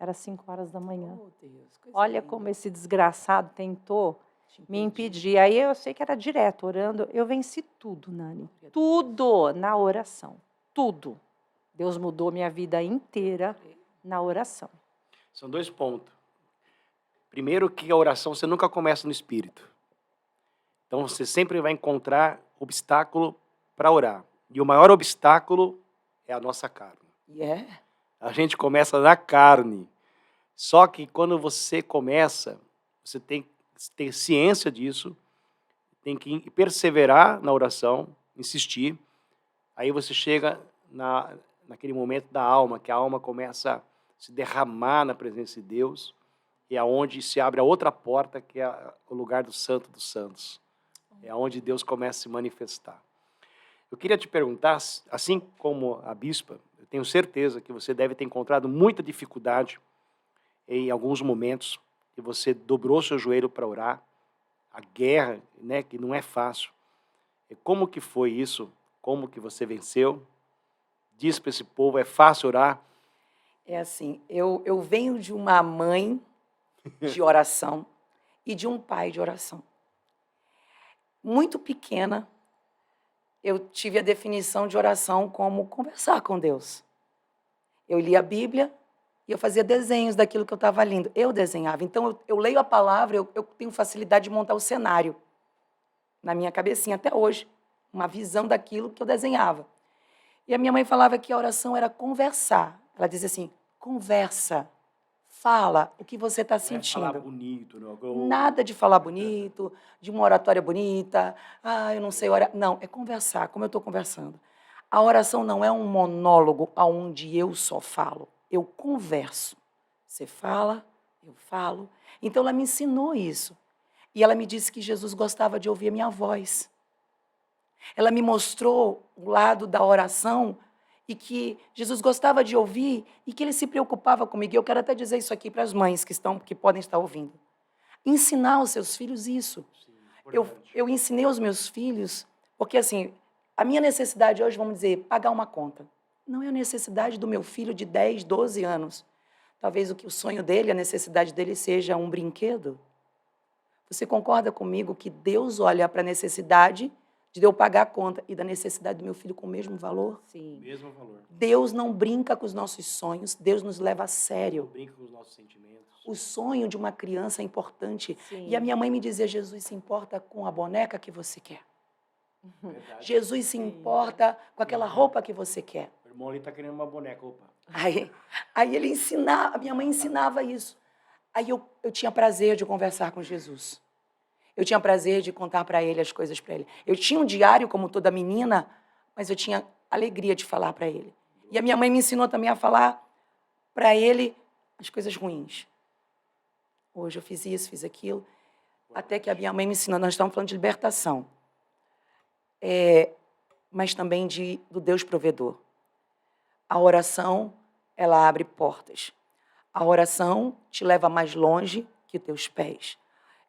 Speaker 2: era 5 horas da manhã.
Speaker 3: Oh, Deus, coisa
Speaker 2: Olha
Speaker 3: linda.
Speaker 2: como esse desgraçado tentou me impedir. Aí eu sei que era direto, orando. Eu venci tudo, Nani. Tudo na oração. Tudo. Deus mudou minha vida inteira na oração.
Speaker 1: São 2 pontos. Primeiro que a oração você nunca começa no espírito. Então você sempre vai encontrar obstáculo para orar. E o maior obstáculo é a nossa carne. A gente começa na carne. Só que quando você começa, você tem que ter ciência disso, tem que perseverar na oração, insistir. Aí você chega naquele momento da alma, que a alma começa a se derramar na presença de Deus, e é onde se abre a outra porta, que é o lugar do Santo dos Santos. É onde Deus começa a se manifestar. Eu queria te perguntar, assim como a bispa, eu tenho certeza que você deve ter encontrado muita dificuldade em alguns momentos, que você dobrou seu joelho para orar, a guerra, né, que não é fácil. E como que foi isso? Como que você venceu? Diz para esse povo, é fácil orar?
Speaker 3: É assim, eu venho de uma mãe de oração e de um pai de oração. Muito pequena, eu tive a definição de oração como conversar com Deus. Eu lia a Bíblia, E eu fazia desenhos daquilo que eu estava lendo. Eu desenhava. Então, eu leio a palavra, eu tenho facilidade de montar o cenário na minha cabecinha até hoje. Uma visão daquilo que eu desenhava. E a minha mãe falava que a oração era conversar. Ela dizia assim, conversa, fala o que você está
Speaker 1: Não é falar
Speaker 3: sentindo.
Speaker 1: bonito, não.
Speaker 3: Nada de falar bonito, de uma oratória bonita. Eu não sei orar. Não, é conversar, como eu estou conversando. A oração não é um monólogo onde eu só falo. Eu converso. Você fala, eu falo. Então, ela me ensinou isso. E ela me disse que Jesus gostava de ouvir a minha voz. Ela me mostrou o lado da oração e que Jesus gostava de ouvir e que ele se preocupava comigo. E eu quero até dizer isso aqui para as mães que podem estar ouvindo. Ensinar aos seus filhos isso.
Speaker 1: Sim,
Speaker 3: Eu ensinei aos meus filhos, porque assim, a minha necessidade hoje, vamos dizer, pagar uma conta. Não é a necessidade do meu filho de 10, 12 anos. Talvez o sonho dele, a necessidade dele seja um brinquedo. Você concorda comigo que Deus olha para a necessidade de eu pagar a conta e da necessidade do meu filho com o mesmo valor?
Speaker 2: Sim.
Speaker 1: Mesmo valor.
Speaker 3: Deus não brinca com os nossos sonhos, Deus nos leva a
Speaker 1: Não
Speaker 3: sério.
Speaker 1: brinca com os nossos sentimentos.
Speaker 3: O sonho de uma criança é importante.
Speaker 2: Sim.
Speaker 3: E a minha mãe me dizia, Jesus se importa com a boneca que você quer.
Speaker 1: Verdade.
Speaker 3: Jesus se importa com aquela roupa que você quer.
Speaker 1: O irmão ali está querendo uma boneca. Opa.
Speaker 3: Aí ele ensinava, a minha mãe ensinava isso. Aí eu tinha prazer de conversar com Jesus. Eu tinha prazer de contar para ele as coisas para ele. Eu tinha um diário, como toda menina, mas eu tinha alegria de falar para ele. E a minha mãe me ensinou também a falar para ele as coisas ruins. Hoje eu fiz isso, fiz aquilo. Até que a minha mãe me ensinou, nós estamos falando de libertação. Mas também do Deus provedor. A oração, ela abre portas. A oração te leva mais longe que teus pés.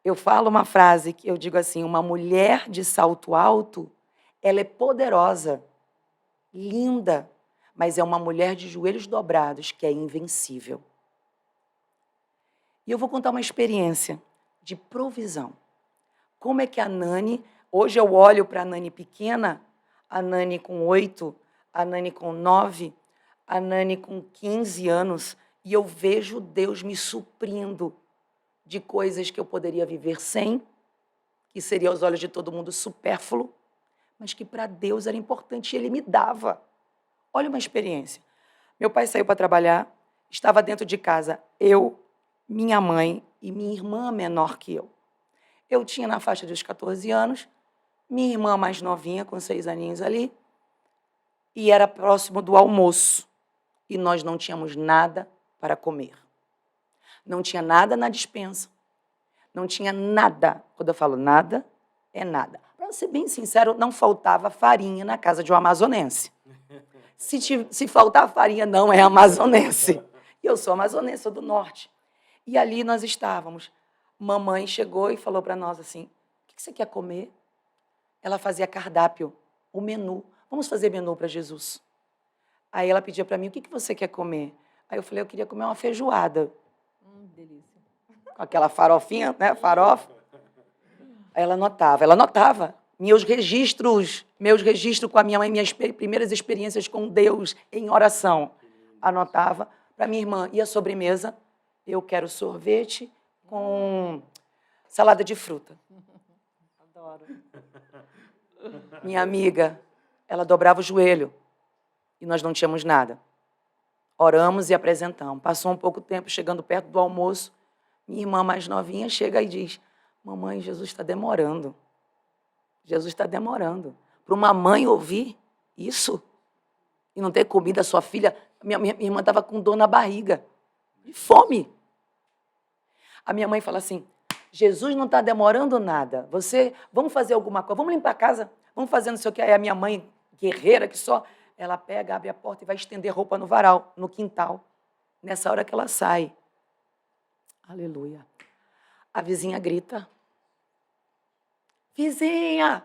Speaker 3: Eu falo uma frase que eu digo assim, uma mulher de salto alto, ela é poderosa, linda, mas é uma mulher de joelhos dobrados que é invencível. E eu vou contar uma experiência de provisão. Como é que a Nani, hoje eu olho para a Nani pequena, a Nani com 8, a Nani com 9, a Nani com 15 anos, e eu vejo Deus me suprindo de coisas que eu poderia viver sem, que seria aos olhos de todo mundo supérfluo, mas que para Deus era importante e Ele me dava. Olha uma experiência. Meu pai saiu para trabalhar, estava dentro de casa, eu, minha mãe e minha irmã menor que eu. Eu tinha na faixa dos 14 anos, minha irmã mais novinha, com 6 aninhos ali, e era próximo do almoço, e nós não tínhamos nada para comer. Não tinha nada na despensa. Não tinha nada. Quando eu falo nada, é nada. Para ser bem sincero, não faltava farinha na casa de um amazonense. Se faltar farinha, não é amazonense. E eu sou amazonense, sou do norte. E ali nós estávamos. Mamãe chegou e falou para nós assim, o que você quer comer? Ela fazia cardápio, o menu. Vamos fazer menu para Jesus. Aí ela pedia para mim, o que você quer comer? Aí eu falei, eu queria comer uma feijoada.
Speaker 2: Delícia.
Speaker 3: Com aquela farofinha, né? Farofa. Aí ela anotava. Meus registros com a minha mãe, minhas primeiras experiências com Deus em oração. Anotava. Para minha irmã, e a sobremesa? Eu quero sorvete com salada de fruta.
Speaker 2: Adoro.
Speaker 3: Minha amiga, ela dobrava o joelho e nós não tínhamos nada. Oramos e apresentamos. Passou um pouco tempo, chegando perto do almoço, minha irmã mais novinha chega e diz, mamãe, Jesus está demorando. Jesus está demorando. Para uma mãe ouvir isso e não ter comida, sua filha... Minha irmã estava com dor na barriga, de fome. A minha mãe fala assim, Jesus não está demorando nada. Vamos fazer alguma coisa, vamos limpar a casa, vamos fazer não sei o que. Aí a minha mãe, guerreira que só... Ela pega, abre a porta e vai estender roupa no varal, no quintal. Nessa hora que ela sai. Aleluia. A vizinha grita. Vizinha!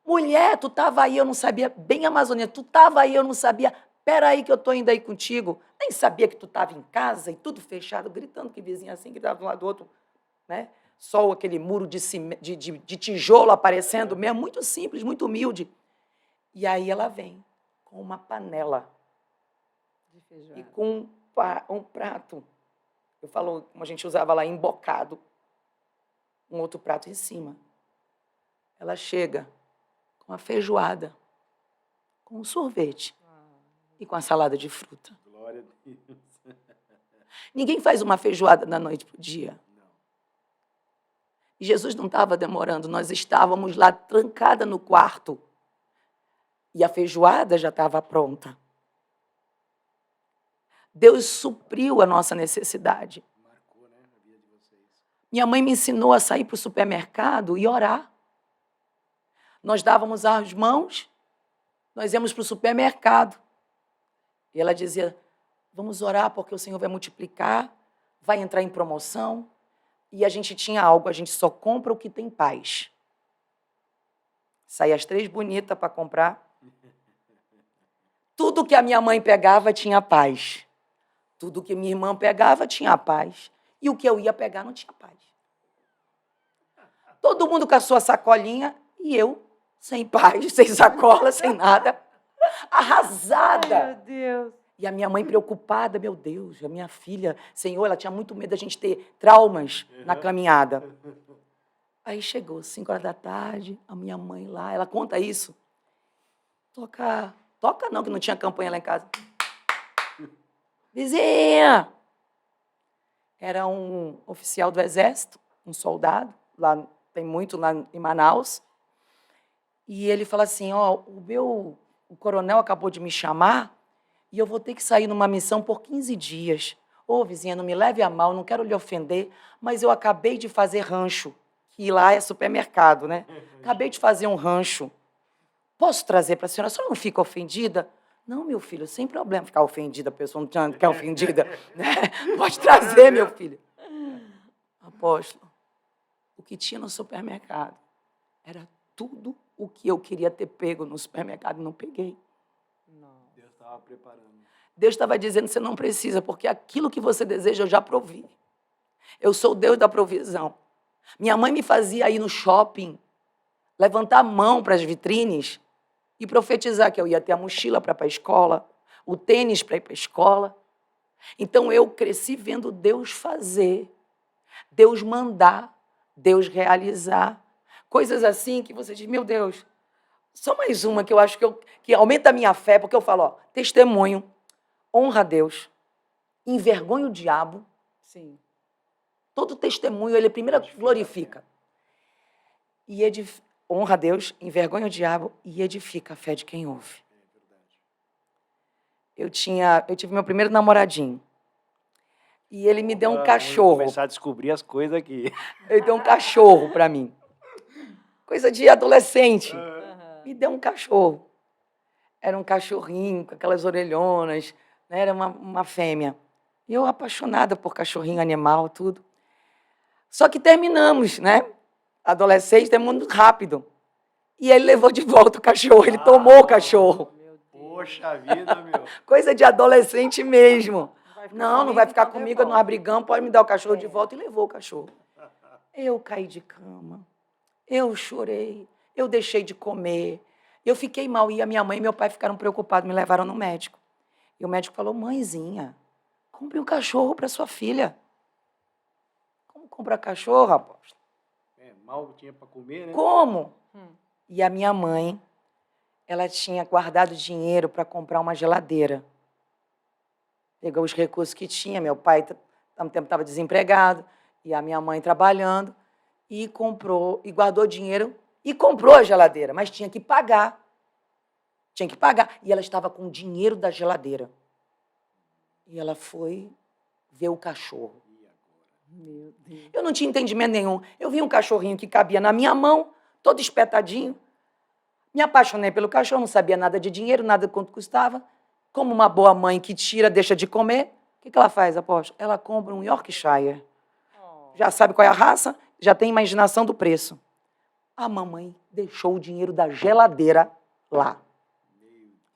Speaker 3: Mulher, tu estava aí, eu não sabia. Bem amazônia, tu estava aí, eu não sabia. Espera aí que eu estou indo aí contigo. Nem sabia que tu estava em casa e tudo fechado, gritando que vizinha assim, gritava de um lado do outro. Né? Só aquele muro de tijolo aparecendo mesmo, muito simples, muito humilde. E aí ela vem com uma panela
Speaker 2: De feijoada.
Speaker 3: e com um prato. Eu falo, como a gente usava lá, embocado. Um outro prato em cima. Ela chega com a feijoada, com um sorvete e com a salada de fruta.
Speaker 1: Glória a Deus.
Speaker 3: Ninguém faz uma feijoada da noite para o dia. E Jesus não estava demorando, nós estávamos lá trancada no quarto. E a feijoada já estava pronta. Deus supriu a nossa necessidade.
Speaker 1: Marcou, né, a vida de vocês.
Speaker 3: Minha mãe me ensinou a sair para o supermercado e orar. Nós dávamos as mãos, nós íamos para o supermercado. E ela dizia, vamos orar porque o Senhor vai multiplicar, vai entrar em promoção. E a gente tinha algo, a gente só compra o que tem paz. Saía as 3 bonitas para comprar. Tudo que a minha mãe pegava tinha paz. Tudo que minha irmã pegava tinha paz. E o que eu ia pegar não tinha paz. Todo mundo com a sua sacolinha e eu sem paz, sem sacola, sem nada. Arrasada.
Speaker 2: Ai, meu Deus.
Speaker 3: E a minha mãe preocupada, meu Deus, a minha filha, Senhor, ela tinha muito medo da gente ter traumas na caminhada. Aí chegou 5 horas da tarde, a minha mãe lá, ela conta isso. Toca não, que não tinha campanha lá em casa. Vizinha! Era um oficial do Exército, um soldado, lá tem muito lá em Manaus. E ele fala assim, ó, o coronel acabou de me chamar e eu vou ter que sair numa missão por 15 dias. Ô, vizinha, não me leve a mal, não quero lhe ofender, mas eu acabei de fazer rancho, que lá é supermercado, né? Acabei de fazer um rancho. Posso trazer para a senhora? A senhora não fica ofendida? Não, meu filho, sem problema ficar ofendida, a pessoa não quer ofendida. Né? Pode trazer, meu filho. Apóstolo, o que tinha no supermercado era tudo o que eu queria ter pego no supermercado e não peguei.
Speaker 1: Deus estava preparando.
Speaker 3: Deus estava dizendo, você não precisa, porque aquilo que você deseja eu já provi. Eu sou o Deus da provisão. Minha mãe me fazia ir no shopping, levantar a mão para as vitrines e profetizar que eu ia ter a mochila para ir para a escola, o tênis para ir para a escola. Então eu cresci vendo Deus fazer, Deus mandar, Deus realizar. Coisas assim que você diz, meu Deus, só mais uma que eu acho que aumenta a minha fé, porque eu falo, ó, testemunho, honra a Deus, envergonha o diabo.
Speaker 2: Sim.
Speaker 3: Todo testemunho, ele primeiro glorifica. E honra a Deus, envergonha o diabo e edifica a fé de quem ouve. Eu tive meu primeiro namoradinho. E ele me deu um cachorro.
Speaker 1: Vou começar a descobrir as coisas aqui.
Speaker 3: Ele deu um cachorro para mim. Coisa de adolescente. Me deu um cachorro. Era um cachorrinho com aquelas orelhonas, né? Era uma fêmea. E eu apaixonada por cachorrinho, animal, tudo. Só que terminamos, né? Adolescente, terminamos rápido. E ele levou de volta o cachorro, ele tomou o cachorro.
Speaker 1: Poxa vida, meu.
Speaker 3: Coisa de adolescente mesmo. Não vai ficar comigo, nós brigamos, pode me dar o cachorro de volta. E levou o cachorro. Eu caí de cama, eu chorei, eu deixei de comer, eu fiquei mal. E a minha mãe e meu pai ficaram preocupados, me levaram no médico. E o médico falou, mãezinha, compre um cachorro para sua filha. Como comprar cachorro, apóstolo?
Speaker 1: Mal tinha para comer, né?
Speaker 3: Como? E a minha mãe, ela tinha guardado dinheiro para comprar uma geladeira. Pegou os recursos que tinha, meu pai, há um tempo, estava desempregado, e a minha mãe trabalhando, e comprou, e guardou dinheiro, e comprou a geladeira, mas tinha que pagar. Tinha que pagar. E ela estava com o dinheiro da geladeira. E ela foi ver o cachorro.
Speaker 2: Meu Deus.
Speaker 3: Eu não tinha entendimento nenhum. Eu vi um cachorrinho que cabia na minha mão, todo espetadinho. Me apaixonei pelo cachorro, não sabia nada de dinheiro, nada quanto custava. Como uma boa mãe que tira, deixa de comer, o que ela faz, apóstolo? Ela compra um Yorkshire. Já sabe qual é a raça, já tem imaginação do preço. A mamãe deixou o dinheiro da geladeira lá.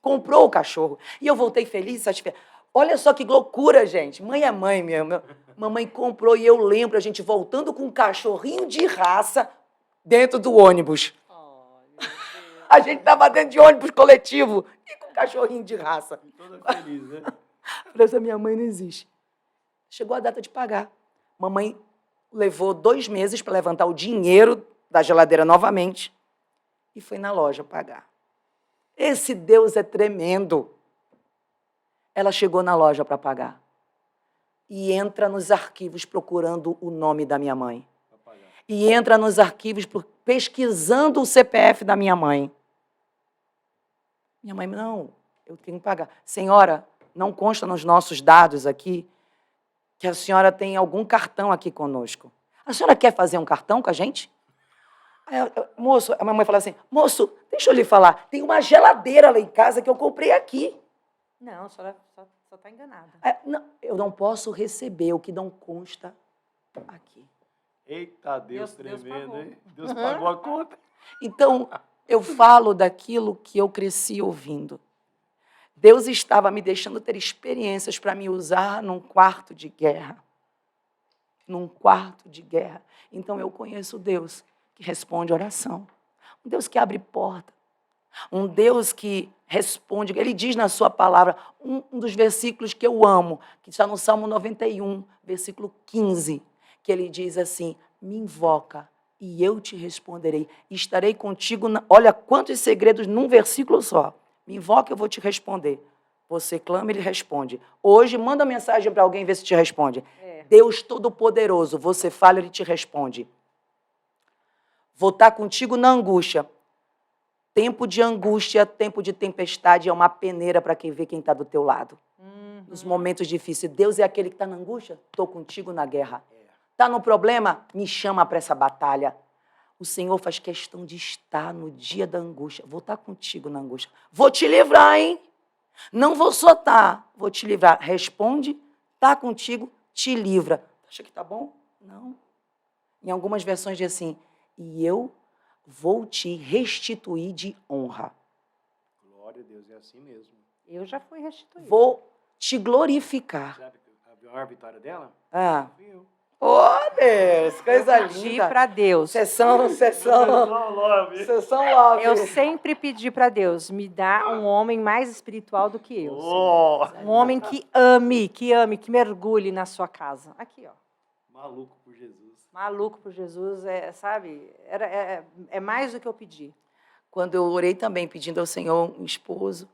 Speaker 3: Comprou o cachorro. E eu voltei feliz, satisfeita. Olha só que loucura, gente. Mãe é mãe mesmo. Mamãe comprou e eu lembro a gente voltando com um cachorrinho de raça dentro do ônibus. A gente estava dentro de ônibus coletivo e com um cachorrinho de raça.
Speaker 1: Toda feliz, né?
Speaker 3: Falei, essa minha mãe não existe. Chegou a data de pagar. Mamãe levou 2 meses para levantar o dinheiro da geladeira novamente e foi na loja pagar. Esse Deus é tremendo. Ela chegou na loja para pagar e entra nos arquivos procurando o nome da minha mãe. E entra nos arquivos pesquisando o CPF da minha mãe. Minha mãe, não, eu tenho que pagar. Senhora, não consta nos nossos dados aqui que a senhora tem algum cartão aqui conosco. A senhora quer fazer um cartão com a gente? Moço, a minha mãe fala assim, moço, deixa eu lhe falar, tem uma geladeira lá em casa que eu comprei aqui.
Speaker 2: Não, a senhora só está enganada.
Speaker 3: Não, eu não posso receber o que não consta aqui.
Speaker 1: Eita, Deus
Speaker 2: Deus
Speaker 1: tremendo,
Speaker 2: pagou.
Speaker 1: hein? Deus pagou a conta.
Speaker 3: Então, eu falo daquilo que eu cresci ouvindo. Deus estava me deixando ter experiências para me usar num quarto de guerra. Num quarto de guerra. Então, eu conheço Deus que responde oração. Um Deus que abre porta. Um Deus que responde. Ele diz na sua palavra, um dos versículos que eu amo, que está no Salmo 91, versículo 15, que ele diz assim, me invoca e eu te responderei. E estarei contigo, olha quantos segredos num versículo só. Me invoca, eu vou te responder. Você clama, ele responde. Hoje, manda mensagem para alguém ver se te responde. Deus Todo-Poderoso, você fala, ele te responde. Vou estar contigo na angústia. Tempo de angústia, tempo de tempestade é uma peneira para quem vê quem está do teu lado. Nos momentos difíceis. Deus é aquele que está na angústia, estou contigo na guerra. Está no problema? Me chama para essa batalha. O Senhor faz questão de estar no dia da angústia. Vou estar contigo na angústia. Vou te livrar, hein? Não vou só estar, vou te livrar. Responde, está contigo, te livra. Acha que está bom? Não. Em algumas versões diz assim, e eu vou te restituir de honra.
Speaker 1: Glória a Deus, é assim mesmo.
Speaker 2: Eu já fui restituída.
Speaker 3: Vou te glorificar.
Speaker 1: Sabe a maior vitória dela? Fui eu.
Speaker 3: Oh, Deus, coisa
Speaker 2: Pedi
Speaker 3: linda.
Speaker 2: para Deus.
Speaker 3: Sessão love.
Speaker 2: Eu sempre pedi para Deus, me dá um homem mais espiritual do que eu.
Speaker 1: Oh,
Speaker 2: Um homem que ame, que mergulhe na sua casa. Aqui, ó.
Speaker 1: maluco por Jesus.
Speaker 2: Maluco por Jesus, sabe? É mais do que eu pedi.
Speaker 3: Quando eu orei também pedindo ao Senhor um esposo,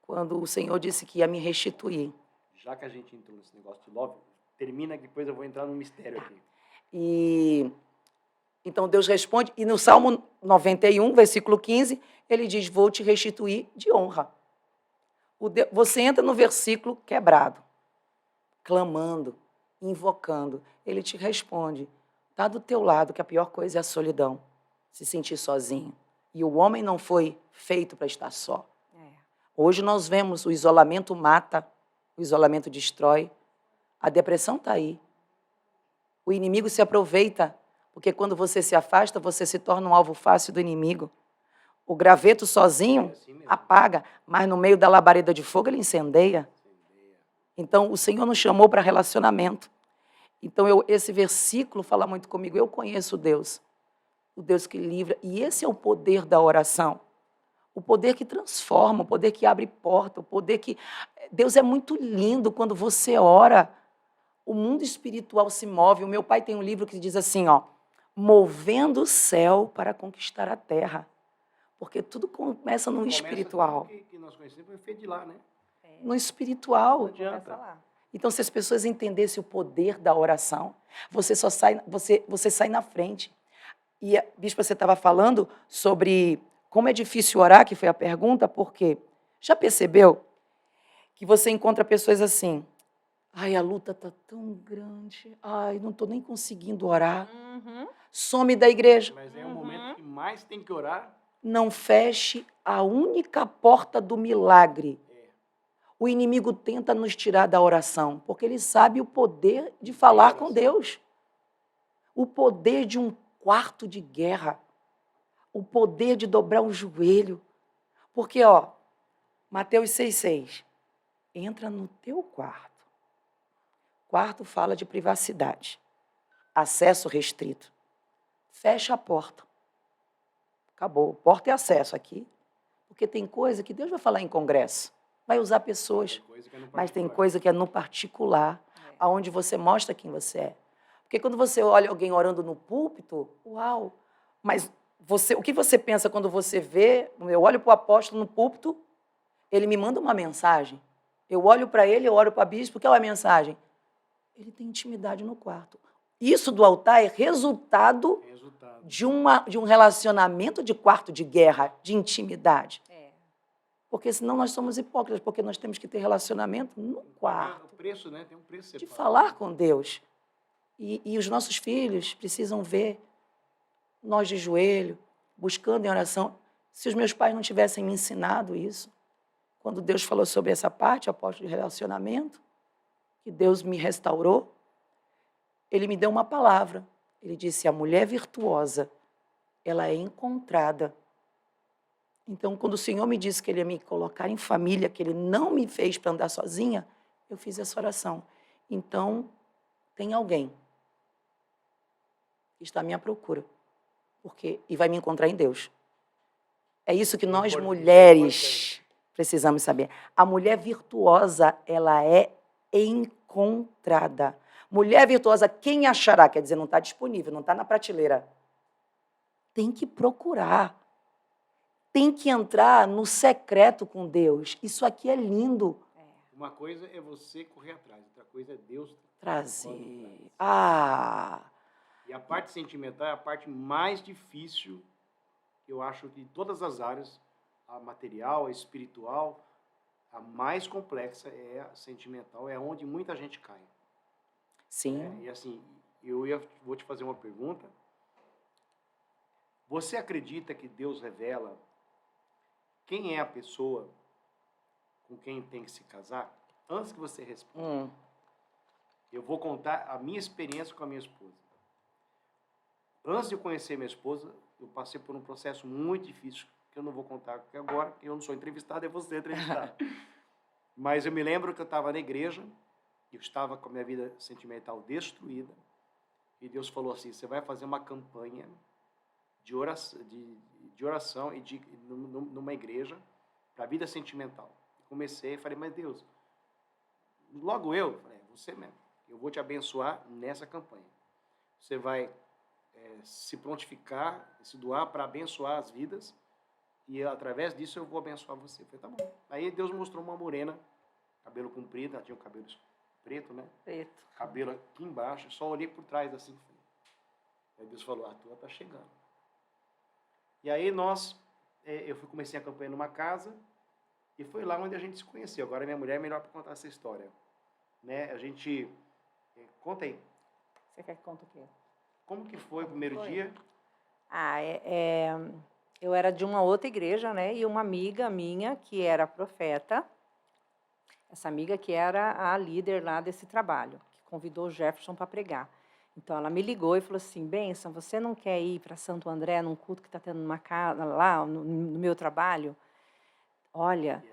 Speaker 3: quando o Senhor disse que ia me restituir.
Speaker 1: Já que a gente entrou nesse negócio de love, termina que depois eu vou entrar num mistério aqui.
Speaker 3: E então Deus responde, e no Salmo 91, versículo 15, ele diz, vou te restituir de honra. Você entra no versículo quebrado, clamando, invocando, ele te responde, está do teu lado, que a pior coisa é a solidão, se sentir sozinho. E o homem não foi feito para estar só. Hoje nós vemos o isolamento mata, o isolamento destrói, a depressão está aí. O inimigo se aproveita, porque quando você se afasta, você se torna um alvo fácil do inimigo. O graveto sozinho apaga, mas no meio da labareda de fogo ele incendeia. Então, o Senhor nos chamou para relacionamento. Então, esse versículo fala muito comigo. Eu conheço Deus, o Deus que livra. E esse é o poder da oração. O poder que transforma, o poder que abre porta, o poder que... Deus é muito lindo quando você ora. O mundo espiritual se move. O meu pai tem um livro que diz assim, ó, movendo o céu para conquistar a terra. Porque tudo começa no espiritual.
Speaker 1: Que nós conhecemos foi feito de lá, né?
Speaker 3: No espiritual.
Speaker 1: Não adianta.
Speaker 3: Então, se as pessoas entendessem o poder da oração, você sai na frente. E, bispo, você estava falando sobre como é difícil orar, que foi a pergunta, porque já percebeu que você encontra pessoas assim, ai, a luta está tão grande, ai, não estou nem conseguindo orar, some da igreja.
Speaker 1: Mas é o momento que mais tem que orar.
Speaker 3: Não feche a única porta do milagre. O inimigo tenta nos tirar da oração, porque ele sabe o poder de falar com Deus. O poder de um quarto de guerra. O poder de dobrar o joelho. Porque, ó, Mateus 6,6, entra no teu quarto. Quarto fala de privacidade. Acesso restrito. Fecha a porta. Acabou. Porta e acesso aqui. Porque tem coisa que Deus vai falar em congresso. vai usar pessoas.
Speaker 1: Coisa que é no
Speaker 3: Mas tem
Speaker 1: particular.
Speaker 3: coisa que é no particular,
Speaker 2: É.
Speaker 3: aonde você mostra quem você é. Porque quando você olha alguém orando no púlpito, uau! Mas o que você pensa quando você vê? Eu olho para o apóstolo no púlpito, ele me manda uma mensagem. Eu olho para ele, eu olho para a bispo, qual é a mensagem? Ele tem intimidade no quarto. Isso do altar é resultado
Speaker 1: Resultado.
Speaker 3: de um relacionamento de quarto de guerra, de intimidade.
Speaker 2: É.
Speaker 3: Porque senão nós somos hipócritas, porque nós temos que ter relacionamento no quarto,
Speaker 1: O preço, né? Tem um preço
Speaker 3: de
Speaker 1: separado.
Speaker 3: falar com Deus. E os nossos filhos precisam ver nós de joelho, buscando em oração. Se os meus pais não tivessem me ensinado isso, quando Deus falou sobre essa parte, apóstolo de relacionamento, que Deus me restaurou, Ele me deu uma palavra. Ele disse, a mulher virtuosa, ela é encontrada. Então, quando o Senhor me disse que Ele ia me colocar em família, que Ele não me fez para andar sozinha, eu fiz essa oração. Então, tem alguém que está à minha procura, e vai me encontrar em Deus. É isso que nós, mulheres, precisamos saber. A mulher virtuosa, ela é encontrada. Mulher virtuosa, quem achará? Quer dizer, não está disponível, não está na prateleira. Tem que procurar. Tem que entrar no secreto com Deus. Isso aqui é lindo.
Speaker 1: Uma coisa é você correr atrás, outra coisa é Deus
Speaker 3: Trazer.
Speaker 1: E a parte sentimental é a parte mais difícil, eu acho, de todas as áreas, a material, a espiritual, a mais complexa é a sentimental, é onde muita gente cai.
Speaker 3: Sim.
Speaker 1: E assim, vou te fazer uma pergunta. Você acredita que Deus revela quem é a pessoa com quem tem que se casar? Antes que você responda, eu vou contar a minha experiência com a minha esposa. Antes de eu conhecer minha esposa, eu passei por um processo muito difícil, que eu não vou contar aqui agora, porque eu não sou entrevistado, é você entrevistado. Mas eu me lembro que eu estava na igreja, eu estava com a minha vida sentimental destruída, e Deus falou assim, você vai fazer uma campanha de oração e numa igreja para a vida sentimental. Eu comecei e falei, mas Deus, logo eu, falei, você mesmo, eu vou te abençoar nessa campanha. Você vai se prontificar, se doar para abençoar as vidas, e através disso eu vou abençoar você. Eu falei, tá bom. Aí Deus mostrou uma morena, cabelo comprido, ela tinha o cabelo preto, né?
Speaker 2: Preto.
Speaker 1: Cabelo aqui embaixo, só olhei por trás assim. Aí Deus falou, a tua tá chegando. E aí eu comecei a campanha numa casa, e foi lá onde a gente se conheceu. Agora minha mulher é melhor para contar essa história. Né? A gente... Conta aí.
Speaker 2: Você quer que conte o quê?
Speaker 1: Como que foi o primeiro dia?
Speaker 2: Eu era de uma outra igreja, né? E uma amiga minha, que era profeta, essa amiga que era a líder lá desse trabalho, que convidou o Jefferson para pregar. Então, ela me ligou e falou assim, Bênção, você não quer ir para Santo André, num culto que está tendo numa casa lá, no meu trabalho? Olha,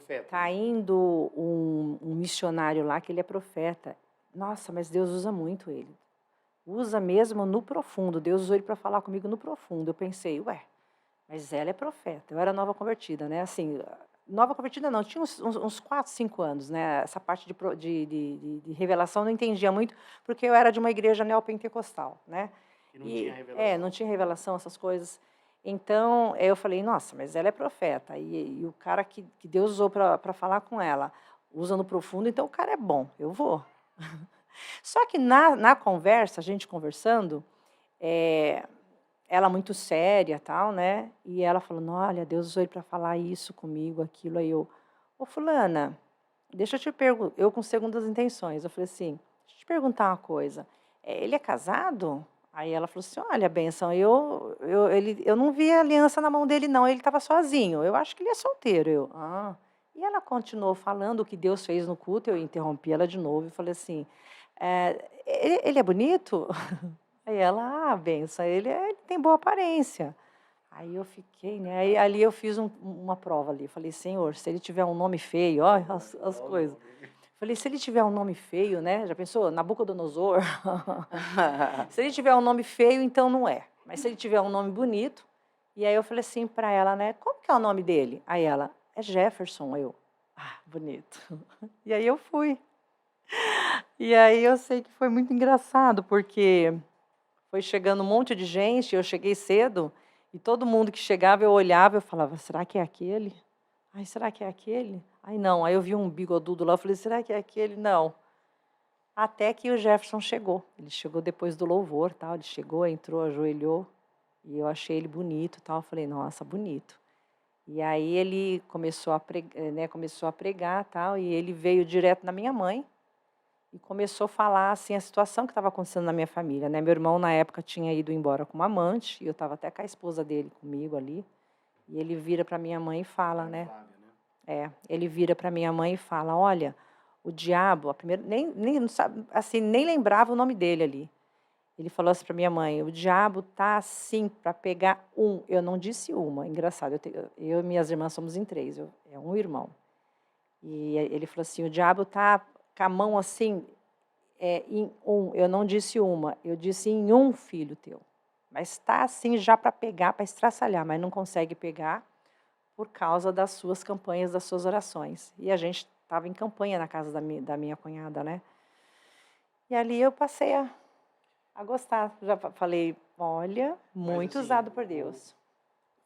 Speaker 2: está indo um missionário lá, que ele é profeta. Nossa, mas Deus usa muito ele. Usa mesmo no profundo. Deus usou ele para falar comigo no profundo. Eu pensei, mas ela é profeta. Eu era nova convertida, né? Assim, nova convertida não, tinha uns 4, 5 anos, né? Essa parte de revelação eu não entendia muito, porque eu era de uma igreja neopentecostal, né?
Speaker 1: E não tinha revelação.
Speaker 2: Não tinha revelação, essas coisas. Então, eu falei, nossa, mas ela é profeta. E o cara que Deus usou para falar com ela, usa no profundo, então o cara é bom, eu vou. Só que na conversa, a gente conversando, ela muito séria, tal, né? E ela falando, olha, Deus usou ele para falar isso comigo, aquilo. Aí eu, fulana, deixa eu te perguntar, eu com segundas intenções, eu falei assim, deixa eu te perguntar uma coisa, ele é casado? Aí ela falou assim, olha, Bênção, eu não vi a aliança na mão dele, não, ele estava sozinho, eu acho que ele é solteiro. E ela continuou falando o que Deus fez no culto, eu interrompi ela de novo e falei assim, ele é bonito? Aí ela, Bênção, ele tem boa aparência. Aí eu fiquei, né? Aí ali eu fiz uma prova ali. Falei, Senhor, se ele tiver um nome feio, ó, as coisas. Falei, se ele tiver um nome feio, né? Já pensou? Nabucodonosor. Se ele tiver um nome feio, então não é. Mas se ele tiver um nome bonito. E aí eu falei assim para ela, né? Como que é o nome dele? Aí ela, é Jefferson, eu. Ah, bonito. E aí eu fui. E aí eu sei que foi muito engraçado, porque foi chegando um monte de gente, eu cheguei cedo, e todo mundo que chegava eu olhava, eu falava, será que é aquele? Ai, será que é aquele? Ai, não. Aí eu vi um bigodudo lá, eu falei, será que é aquele? Não. Até que o Jefferson chegou. Ele chegou depois do louvor, tal. Ele chegou, entrou, ajoelhou, e eu achei ele bonito, tal. Eu falei, nossa, bonito. E aí ele começou a pregar, né, começou a pregar, tal, e ele veio direto na minha mãe e começou a falar assim a situação que estava acontecendo na minha família, né? Meu irmão na época tinha ido embora com uma amante, e eu estava até com a esposa dele comigo ali. E ele vira para minha mãe e fala, né? Ele vira para minha mãe e fala, olha, o diabo, a primeira, nem não sabe, assim, nem lembrava o nome dele ali. Ele falou assim para minha mãe, o diabo tá assim para pegar um. Eu não disse uma, engraçado. Eu e minhas irmãs somos em 3, é um irmão. E ele falou assim, o diabo tá com a mão assim, em um. Eu não disse uma, eu disse em um filho teu. Mas está assim já para pegar, para estraçalhar, mas não consegue pegar por causa das suas campanhas, das suas orações. E a gente estava em campanha na casa da minha cunhada, né? E ali eu passei a gostar. Já falei, olha, muito
Speaker 1: assim,
Speaker 2: usado por Deus.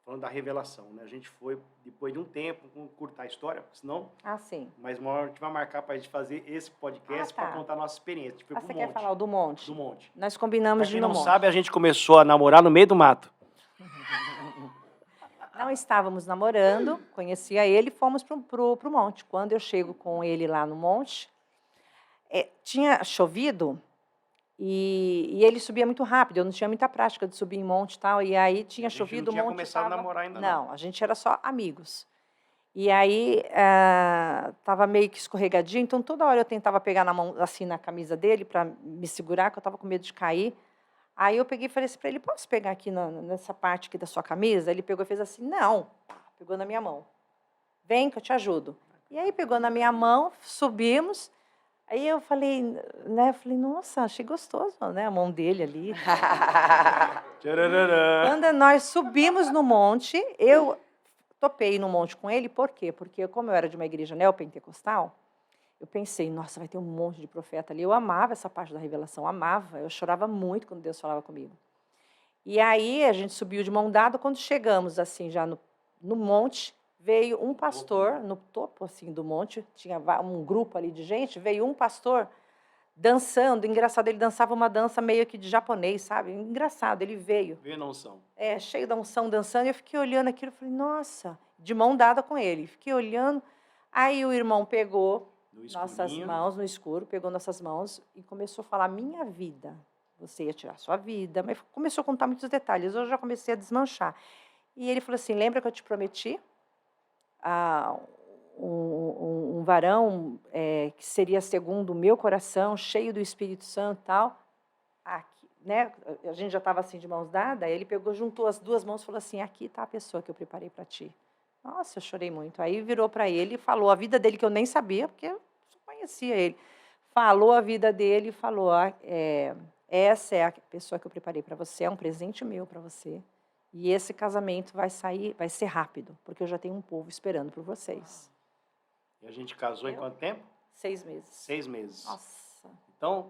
Speaker 1: Falando da revelação, né? A gente foi, depois de um tempo, curtar a história, senão...
Speaker 2: Ah, sim.
Speaker 1: Mas uma hora a gente vai marcar para a gente fazer esse podcast para contar a nossa experiência. A gente foi pro
Speaker 2: Você
Speaker 1: monte.
Speaker 2: quer falar o do monte?
Speaker 1: Do monte.
Speaker 2: Nós combinamos
Speaker 1: Pra
Speaker 2: de
Speaker 1: quem
Speaker 2: ir no
Speaker 1: não
Speaker 2: monte.
Speaker 1: sabe, a gente começou a namorar no meio do mato.
Speaker 2: Não estávamos namorando, conhecia ele, fomos pro monte. Quando eu chego com ele lá no monte, tinha chovido e ele subia muito rápido. Eu não tinha muita prática de subir em monte e tal. E aí tinha chovido, o monte
Speaker 1: não tinha começado a namorar ainda não.
Speaker 2: Não, a gente era só amigos. E aí estava meio que escorregadinho, então toda hora eu tentava pegar na mão, assim, na camisa dele para me segurar, que eu estava com medo de cair. Aí eu peguei e falei assim para ele, posso pegar aqui nessa parte aqui da sua camisa? Ele pegou e fez assim, não. Pegou na minha mão. Vem que eu te ajudo. E aí pegou na minha mão, subimos. Aí eu falei, né? Nossa, achei gostoso, né? A mão dele ali. Quando nós subimos no monte, eu topei no monte com ele, por quê? Porque como eu era de uma igreja neopentecostal, eu pensei, nossa, vai ter um monte de profeta ali. Eu amava essa parte da revelação, amava. Eu chorava muito quando Deus falava comigo. E aí a gente subiu de mão dada, quando chegamos assim já no monte, veio um pastor, no topo assim do monte, tinha um grupo ali de gente, veio um pastor dançando, engraçado, ele dançava uma dança meio que de japonês, sabe? Engraçado, ele veio.
Speaker 1: Veio na unção.
Speaker 2: Cheio da unção, dançando, e eu fiquei olhando aquilo, falei, nossa, de mão dada com ele. Fiquei olhando, aí o irmão pegou nossas mãos no escuro, pegou nossas mãos e começou a falar, minha vida, você ia tirar sua vida, mas começou a contar muitos detalhes, eu já comecei a desmanchar. E ele falou assim, lembra que eu te prometi um varão que seria segundo o meu coração, cheio do Espírito Santo e tal? Aqui, né? A gente já estava assim de mãos dadas, aí ele pegou, juntou as duas mãos e falou assim, aqui está a pessoa que eu preparei para ti. Nossa, eu chorei muito. Aí virou para ele e falou a vida dele, que eu nem sabia, porque eu só conhecia ele. Falou a vida dele e falou, essa é a pessoa que eu preparei para você, é um presente meu para você. E esse casamento vai ser rápido, porque eu já tenho um povo esperando por vocês.
Speaker 1: E a gente casou em quanto tempo?
Speaker 2: 6 meses.
Speaker 1: 6 meses.
Speaker 2: Nossa.
Speaker 1: Então,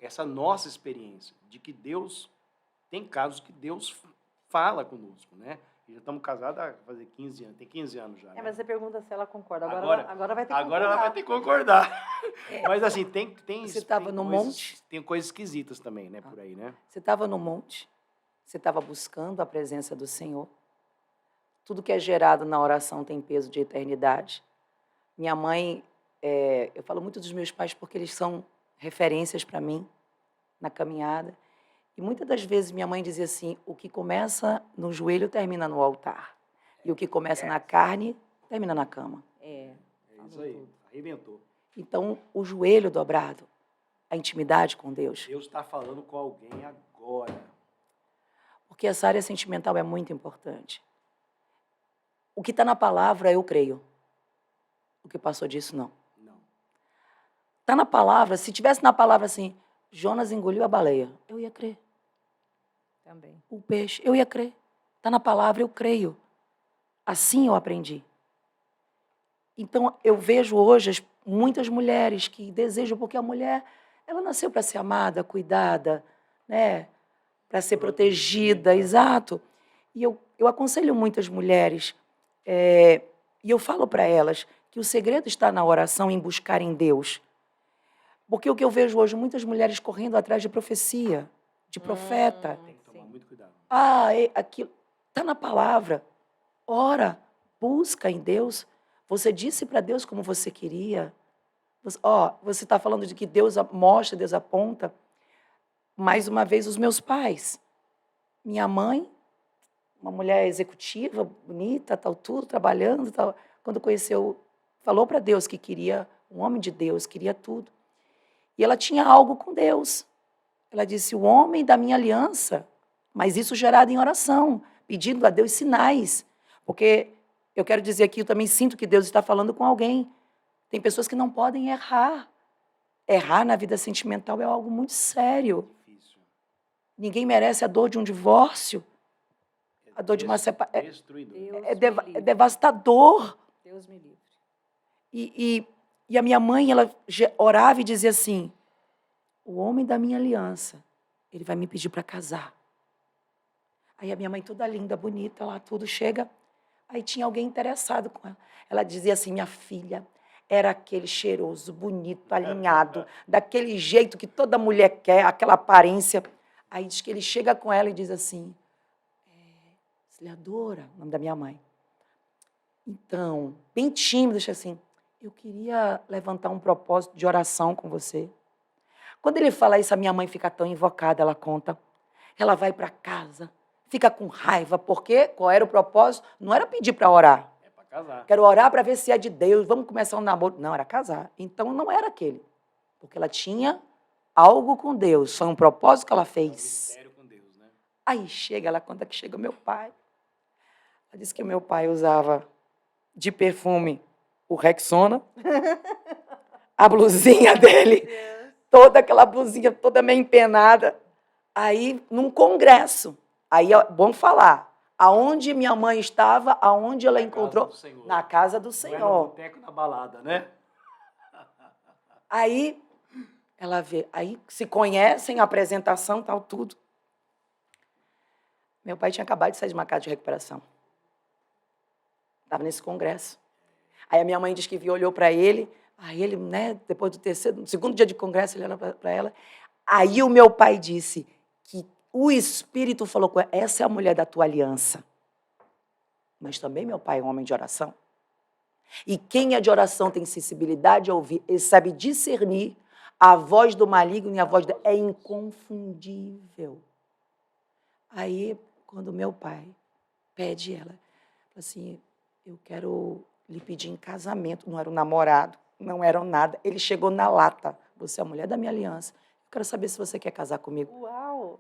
Speaker 1: essa nossa experiência de que Deus, tem casos que Deus fala conosco, né? E já estamos casados há fazer 15 anos, tem 15 anos já. Né?
Speaker 2: Mas você pergunta se ela concorda. Agora vai ter que concordar.
Speaker 1: Agora ela vai ter que concordar. Mas assim, tem
Speaker 3: você estava no monte?
Speaker 1: Tem coisas esquisitas também, né, por aí, né?
Speaker 3: Você estava no monte, você estava buscando a presença do Senhor. Tudo que é gerado na oração tem peso de eternidade. Minha mãe, eu falo muito dos meus pais porque eles são referências para mim na caminhada. E muitas das vezes minha mãe dizia assim, o que começa no joelho termina no altar. E o que começa na carne termina na cama.
Speaker 1: É isso aí, arrebentou.
Speaker 3: Então, o joelho dobrado, a intimidade com Deus.
Speaker 1: Deus está falando com alguém agora.
Speaker 3: Porque essa área sentimental é muito importante. O que está na palavra, eu creio. O que passou disso, não.
Speaker 1: Não.
Speaker 3: Está na palavra, se tivesse na palavra assim, Jonas engoliu a baleia, eu ia crer.
Speaker 2: Também.
Speaker 3: O peixe, eu ia crer. Está na palavra, eu creio. Assim eu aprendi. Então, eu vejo hoje muitas mulheres que desejam, porque a mulher, ela nasceu para ser amada, cuidada, né? Para ser protegida, exato. E eu aconselho muitas mulheres, e eu falo para elas que o segredo está na oração, em buscar em Deus. Porque o que eu vejo hoje, muitas mulheres correndo atrás de profecia, de profeta.
Speaker 1: Tem que tomar
Speaker 2: Sim.
Speaker 1: muito cuidado.
Speaker 3: Aquilo está na palavra. Ora, busca em Deus. Você disse para Deus como você queria. Você está falando de que Deus mostra, Deus aponta. Mais uma vez, os meus pais. Minha mãe, uma mulher executiva, bonita, tal, tudo, trabalhando, tal. Quando conheceu, falou para Deus que queria um homem de Deus, queria tudo. E ela tinha algo com Deus. Ela disse, o homem da minha aliança, mas isso gerado em oração, pedindo a Deus sinais. Porque eu quero dizer aqui, eu também sinto que Deus está falando com alguém. Tem pessoas que não podem errar. Errar na vida sentimental é algo muito sério.
Speaker 1: Difícil.
Speaker 3: Ninguém merece a dor de um divórcio, a dor de uma separação.
Speaker 1: Destruidor.
Speaker 3: É devastador.
Speaker 2: Deus me livre.
Speaker 3: E a minha mãe, ela orava e dizia assim, o homem da minha aliança, ele vai me pedir para casar. Aí a minha mãe toda linda, bonita, lá tudo, chega, aí tinha alguém interessado com ela. Ela dizia assim, minha filha, era aquele cheiroso, bonito, alinhado, daquele jeito que toda mulher quer, aquela aparência. Aí diz que ele chega com ela e diz assim, Auxiliadora, o nome da minha mãe. Então, bem tímido, deixa assim, eu queria levantar um propósito de oração com você. Quando ele fala isso, a minha mãe fica tão invocada, ela conta. Ela vai para casa, fica com raiva, porque qual era o propósito? Não era pedir para orar.
Speaker 1: É para casar.
Speaker 3: Quero orar para ver se é de Deus, vamos começar um namoro. Não, era casar. Então, não era aquele. Porque ela tinha algo com Deus, foi um propósito que ela fez.
Speaker 1: Mistério com Deus, né?
Speaker 3: Aí chega, ela conta que chega o meu pai. Ela disse que o meu pai usava de perfume o Rexona, a blusinha dele, toda aquela blusinha toda meio empenada. Aí, num congresso, aí é bom falar, aonde minha mãe estava, aonde ela encontrou? Na casa do
Speaker 1: Não é no
Speaker 3: Senhor.
Speaker 1: boteco, na balada, né?
Speaker 3: Aí, ela vê, aí se conhecem, a apresentação, tal, tudo. Meu pai tinha acabado de sair de uma casa de recuperação. Estava nesse congresso. Aí a minha mãe diz que viu, olhou para ele, aí ele, né, depois do segundo dia de congresso, ele olhou para ela. Aí o meu pai disse que o Espírito falou com ela, essa é a mulher da tua aliança. Mas também meu pai é um homem de oração. E quem é de oração tem sensibilidade a ouvir, ele sabe discernir a voz do maligno e a voz é inconfundível. Aí, quando meu pai pede ela, assim, eu quero lhe pedir em casamento, não era um namorado, não era nada, ele chegou na lata, você é a mulher da minha aliança, eu quero saber se você quer casar comigo.
Speaker 2: Uau!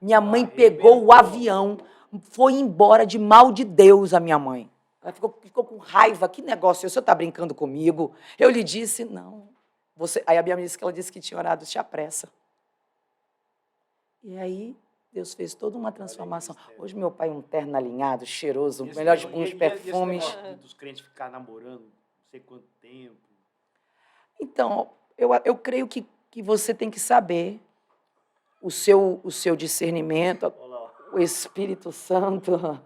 Speaker 3: Minha mãe pegou o avião, foi embora de mal de Deus a minha mãe. Ela ficou com raiva, que negócio, o senhor está brincando comigo? Eu lhe disse, não. Aí a minha mãe disse que ela disse que tinha orado, te apressa. E aí, Deus fez toda uma transformação. Hoje meu pai é um terno alinhado, cheiroso, melhor de uns perfumes.
Speaker 1: E esse negócio dos crentes ficar namorando não sei quanto tempo.
Speaker 3: Então, eu creio que você tem que saber o seu discernimento, o Espírito Santo,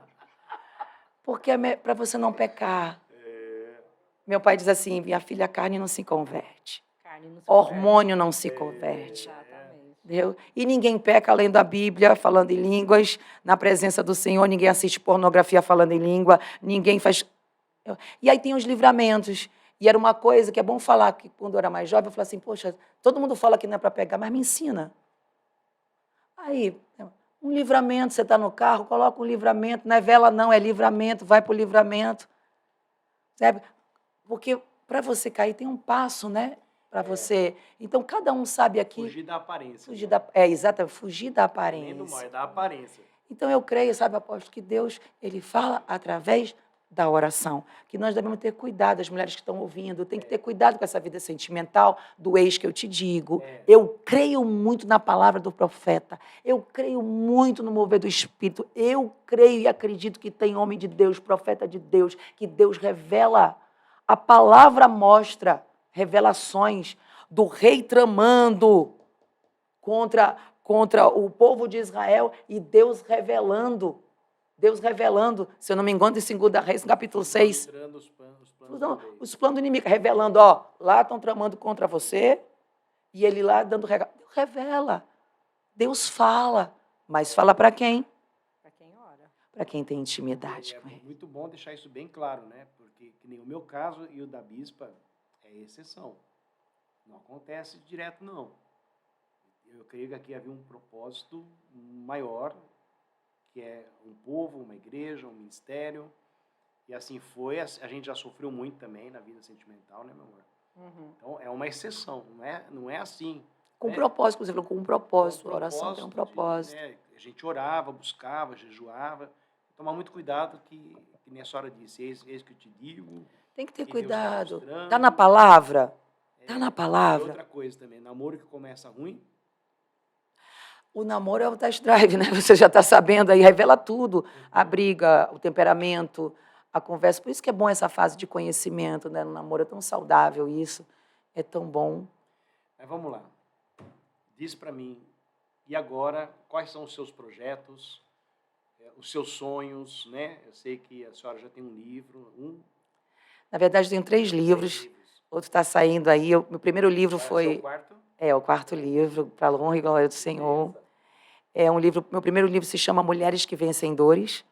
Speaker 3: porque é para você não pecar. Meu pai diz assim, minha filha, a carne não se converte. Hormônio não se converte. Entendeu? E ninguém peca lendo a Bíblia, falando em línguas, na presença do Senhor, ninguém assiste pornografia falando em língua, ninguém faz... E aí tem os livramentos. E era uma coisa que é bom falar, que quando eu era mais jovem, eu falava assim, poxa, todo mundo fala que não é para pegar, mas me ensina. Aí, um livramento, você está no carro, coloca um livramento, não é vela não, é livramento, vai para o livramento. Sabe? Porque para você cair tem um passo, né? Para você. Então, cada um sabe aqui.
Speaker 1: Fugir da aparência.
Speaker 3: Exatamente, fugir da aparência.
Speaker 1: Nem do mal, é da aparência.
Speaker 3: Então, eu creio, sabe, apóstolo, que Deus, ele fala através da oração. Que nós devemos ter cuidado, as mulheres que estão ouvindo, tem que ter cuidado com essa vida sentimental do ex que eu te digo. Eu creio muito na palavra do profeta. Eu creio muito no mover do Espírito. Eu creio e acredito que tem homem de Deus, profeta de Deus, que Deus revela A palavra mostra revelações do rei tramando contra o povo de Israel e Deus revelando, se eu não me engano, em 2 Reis, no capítulo 6,
Speaker 1: Mostrando os planos
Speaker 3: os planos do inimigo, revelando, ó, lá estão tramando contra você, e ele lá dando recado. Deus revela, Deus fala, mas fala para quem?
Speaker 2: Para quem ora.
Speaker 3: Para quem tem intimidade com
Speaker 1: É
Speaker 3: ele.
Speaker 1: muito bom deixar isso bem claro, né? Porque que nem o meu caso e o da bispa é exceção. Não acontece direto, não. Eu creio que aqui havia um propósito maior, que é um povo, uma igreja, um ministério. E assim foi. A gente já sofreu muito também na vida sentimental, né, meu amor?
Speaker 2: Uhum.
Speaker 1: Então, é uma exceção. Não é assim.
Speaker 3: Com
Speaker 1: né?
Speaker 3: propósito, você falou, com um propósito.
Speaker 1: Com
Speaker 3: A oração tem um
Speaker 1: de,
Speaker 3: propósito.
Speaker 1: né, a gente orava, buscava, jejuava. Tomar muito cuidado que nem a senhora disse, eis que eu te digo.
Speaker 3: Tem que ter
Speaker 1: que Deus está
Speaker 3: cuidado.
Speaker 1: mostrando.
Speaker 3: Está na palavra? Está na
Speaker 1: E
Speaker 3: palavra.
Speaker 1: outra coisa também, namoro que começa ruim,
Speaker 3: O namoro é o test drive, né? Você já está sabendo aí, revela tudo. A briga, o temperamento, a conversa. Por isso que é bom essa fase de conhecimento, né? No namoro é tão saudável isso. É tão bom.
Speaker 1: mas vamos lá. Diz para mim, e agora, quais são os seus projetos, os seus sonhos, né? Eu sei que a senhora já tem um livro,
Speaker 3: Na verdade, eu tenho 3 livros.
Speaker 1: 3 livros.
Speaker 3: Outro está saindo aí. Meu primeiro livro
Speaker 1: Qual é o
Speaker 3: foi...
Speaker 1: seu quarto?
Speaker 3: É, o 4º livro, Para a Honra e Glória do Senhor. É um livro, meu primeiro livro se chama Mulheres que Vencem Dores,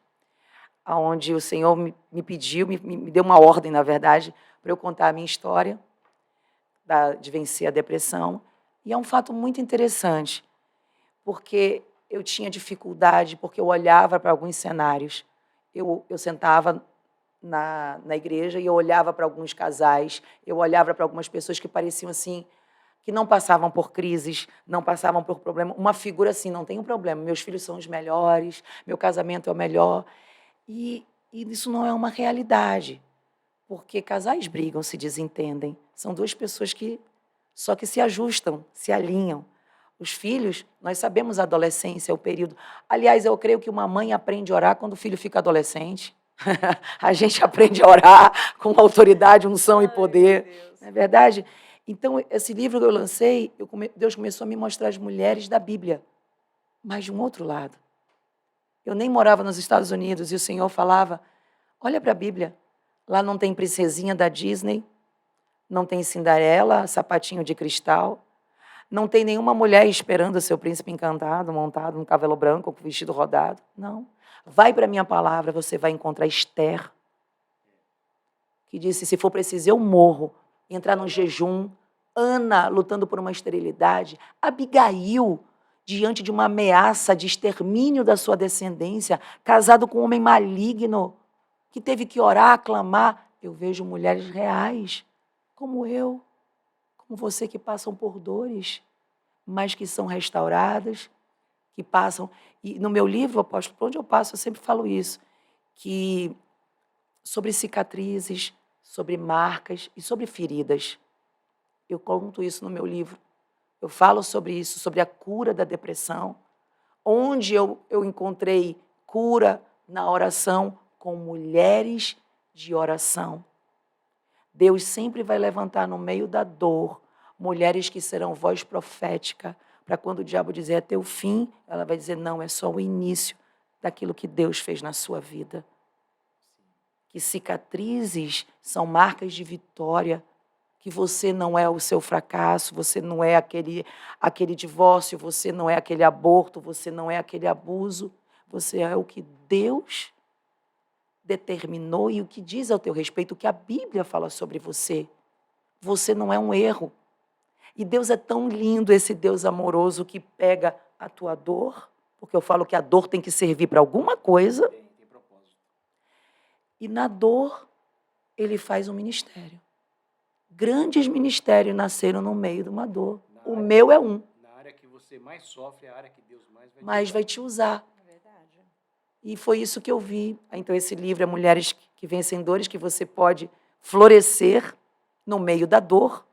Speaker 3: onde o Senhor me pediu, me deu uma ordem, na verdade, para eu contar a minha história de vencer a depressão. E é um fato muito interessante, porque eu tinha dificuldade, porque eu olhava para alguns cenários. Eu sentava na igreja e eu olhava para alguns casais, eu olhava para algumas pessoas que pareciam assim, que não passavam por crises, não passavam por problema. Uma figura assim, não tem um problema, meus filhos são os melhores, meu casamento é o melhor. E isso não é uma realidade, porque casais brigam, se desentendem. São 2 pessoas que só que se ajustam, se alinham. Os filhos, nós sabemos a adolescência, é o período. Aliás, eu creio que uma mãe aprende a orar quando o filho fica adolescente. A gente aprende a orar com autoridade, unção e poder. Não é verdade? Então, esse livro que eu lancei, Deus começou a me mostrar as mulheres da Bíblia, mas de um outro lado. Eu nem morava nos Estados Unidos e o Senhor falava, olha para a Bíblia, lá não tem princesinha da Disney, não tem Cinderela, sapatinho de cristal, não tem nenhuma mulher esperando seu príncipe encantado, montado num cavalo branco, com vestido rodado. Não. Vai para a minha palavra, você vai encontrar Esther, que disse, se for preciso, eu morro. Entrar no jejum. Ana, lutando por uma esterilidade. Abigail, diante de uma ameaça de extermínio da sua descendência, casado com um homem maligno, que teve que orar, clamar. Eu vejo mulheres reais, como eu, como você, que passam por dores, mas que são restauradas, que passam... E no meu livro, Apóstolo, por onde eu passo, eu sempre falo isso, que sobre cicatrizes, sobre marcas e sobre feridas. Eu conto isso no meu livro. Eu falo sobre isso, sobre a cura da depressão, onde eu encontrei cura na oração com mulheres de oração. Deus sempre vai levantar no meio da dor mulheres que serão voz profética, para quando o diabo dizer é teu fim, ela vai dizer não, é só o início daquilo que Deus fez na sua vida. Que cicatrizes são marcas de vitória, que você não é o seu fracasso, você não é aquele divórcio, você não é aquele aborto, você não é aquele abuso, você é o que Deus determinou e o que diz ao teu respeito, o que a Bíblia fala sobre você. Você não é um erro. E Deus é tão lindo, esse Deus amoroso que pega a tua dor, porque eu falo que a dor tem que servir para alguma coisa.
Speaker 1: Tem propósito.
Speaker 3: E na dor, ele faz um ministério. Grandes ministérios nasceram no meio de uma dor. O meu é um.
Speaker 1: Na área que você mais sofre, é a área que Deus
Speaker 3: mais vai te usar.
Speaker 2: É verdade.
Speaker 3: E foi isso que eu vi. Então, esse livro é Mulheres que Vencem Dores, que você pode florescer no meio da dor.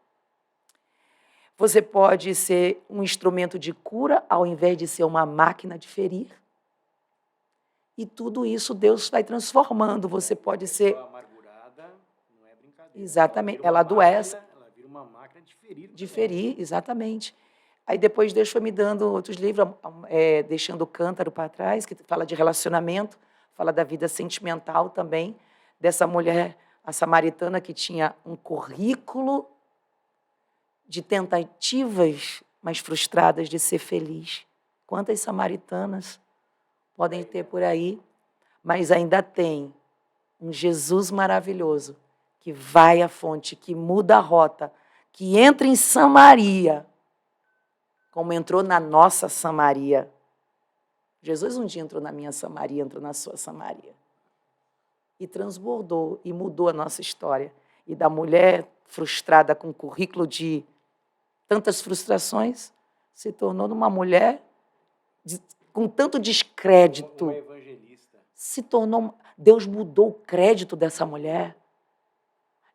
Speaker 3: Você pode ser um instrumento de cura, ao invés de ser uma máquina de ferir. E tudo isso Deus vai transformando. Você pode ser...
Speaker 1: amargurada não é brincadeira.
Speaker 3: Exatamente.
Speaker 1: vira
Speaker 3: Ela
Speaker 1: uma
Speaker 3: adoece.
Speaker 1: máquina- Ela vira uma máquina de ferir.
Speaker 3: De
Speaker 1: também.
Speaker 3: ferir, exatamente. Aí depois Deus foi me dando outros livros, Deixando o Cântaro para Trás, que fala de relacionamento, fala da vida sentimental também, dessa mulher, a samaritana, que tinha um currículo de tentativas, mas frustradas de ser feliz. Quantas samaritanas podem ter por aí, mas ainda tem um Jesus maravilhoso, que vai à fonte, que muda a rota, que entra em Samaria, como entrou na nossa Samaria. Jesus um dia entrou na minha Samaria, entrou na sua Samaria. E transbordou e mudou a nossa história. E da mulher frustrada com currículo de tantas frustrações, se tornou uma mulher com tanto descrédito.
Speaker 1: Uma evangelista.
Speaker 3: Se tornou. Deus mudou o crédito dessa mulher.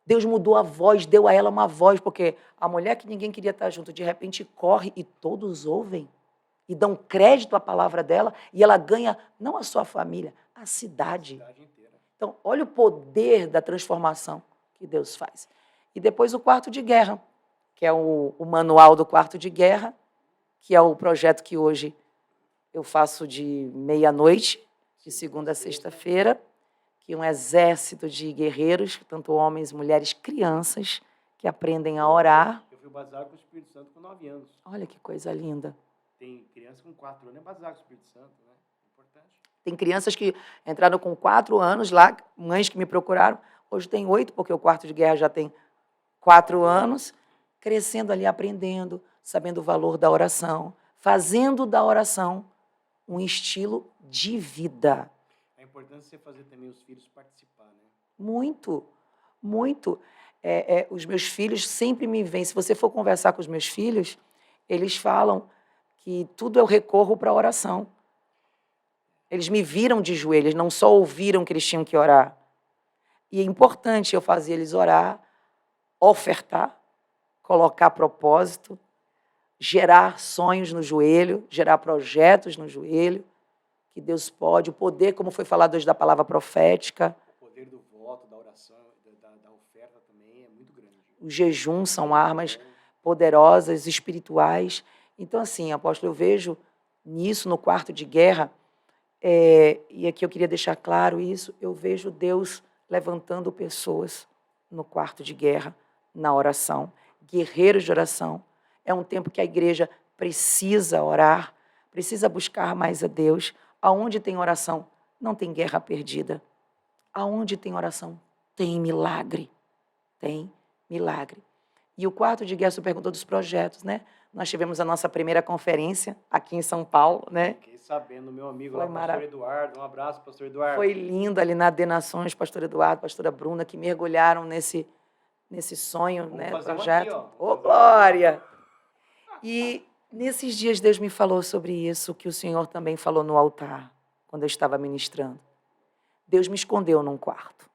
Speaker 3: Deus mudou a voz, deu a ela uma voz, porque a mulher que ninguém queria estar junto, de repente corre e todos ouvem e dão crédito à palavra dela, e ela ganha não a sua família, a cidade.
Speaker 1: Cidade inteira.
Speaker 3: Então, olha o poder da transformação que Deus faz. E depois o Quarto de Guerra, que é o manual do Quarto de Guerra, que é o projeto que hoje eu faço de meia-noite, de segunda a sexta-feira, que um exército de guerreiros, tanto homens, mulheres, crianças, que aprendem a orar.
Speaker 1: Eu fui batizado com o Espírito Santo com 9 anos.
Speaker 3: Olha que coisa linda.
Speaker 1: Tem criança com 4 anos, é batizado com o Espírito Santo, né? Importante.
Speaker 3: Tem crianças que entraram com 4 anos lá, mães que me procuraram, hoje tem 8, porque o Quarto de Guerra já tem 4 anos, crescendo ali, aprendendo, sabendo o valor da oração, fazendo da oração um estilo de vida.
Speaker 1: É importante você fazer também os filhos participar, né?
Speaker 3: Muito, muito. Os meus filhos sempre me veem. Se você for conversar com os meus filhos, eles falam que tudo eu recorro para a oração. Eles me viram de joelhos, não só ouviram que eles tinham que orar. E é importante eu fazer eles orar, ofertar, colocar propósito, gerar sonhos no joelho, gerar projetos no joelho, que Deus pode, o poder, como foi falado hoje da palavra profética.
Speaker 1: O poder do voto, da oração, da oferta também é muito grande.
Speaker 3: O jejum são armas poderosas, espirituais. Então, assim, apóstolo, eu vejo nisso, no Quarto de Guerra, e aqui eu queria deixar claro isso, eu vejo Deus levantando pessoas no Quarto de Guerra, na oração, guerreiros de oração. É um tempo que a igreja precisa orar, precisa buscar mais a Deus. Aonde tem oração, não tem guerra perdida. Aonde tem oração, tem milagre. Tem milagre. E o Quarto de Guerra, você perguntou dos projetos, né? Nós tivemos a nossa primeira conferência aqui em São Paulo, né?
Speaker 1: Fiquei sabendo, meu amigo
Speaker 3: Foi
Speaker 1: lá, pastor Eduardo. Um abraço, pastor Eduardo.
Speaker 3: Foi lindo ali na AD Nações, pastor Eduardo, pastora Bruna, que mergulharam nesse sonho,
Speaker 1: Vamos
Speaker 3: né?
Speaker 1: fazer um
Speaker 3: Projeto.
Speaker 1: aqui, ó.
Speaker 3: Ô, glória! E nesses dias Deus me falou sobre isso, que o Senhor também falou no altar, quando eu estava ministrando. Deus me escondeu num quarto,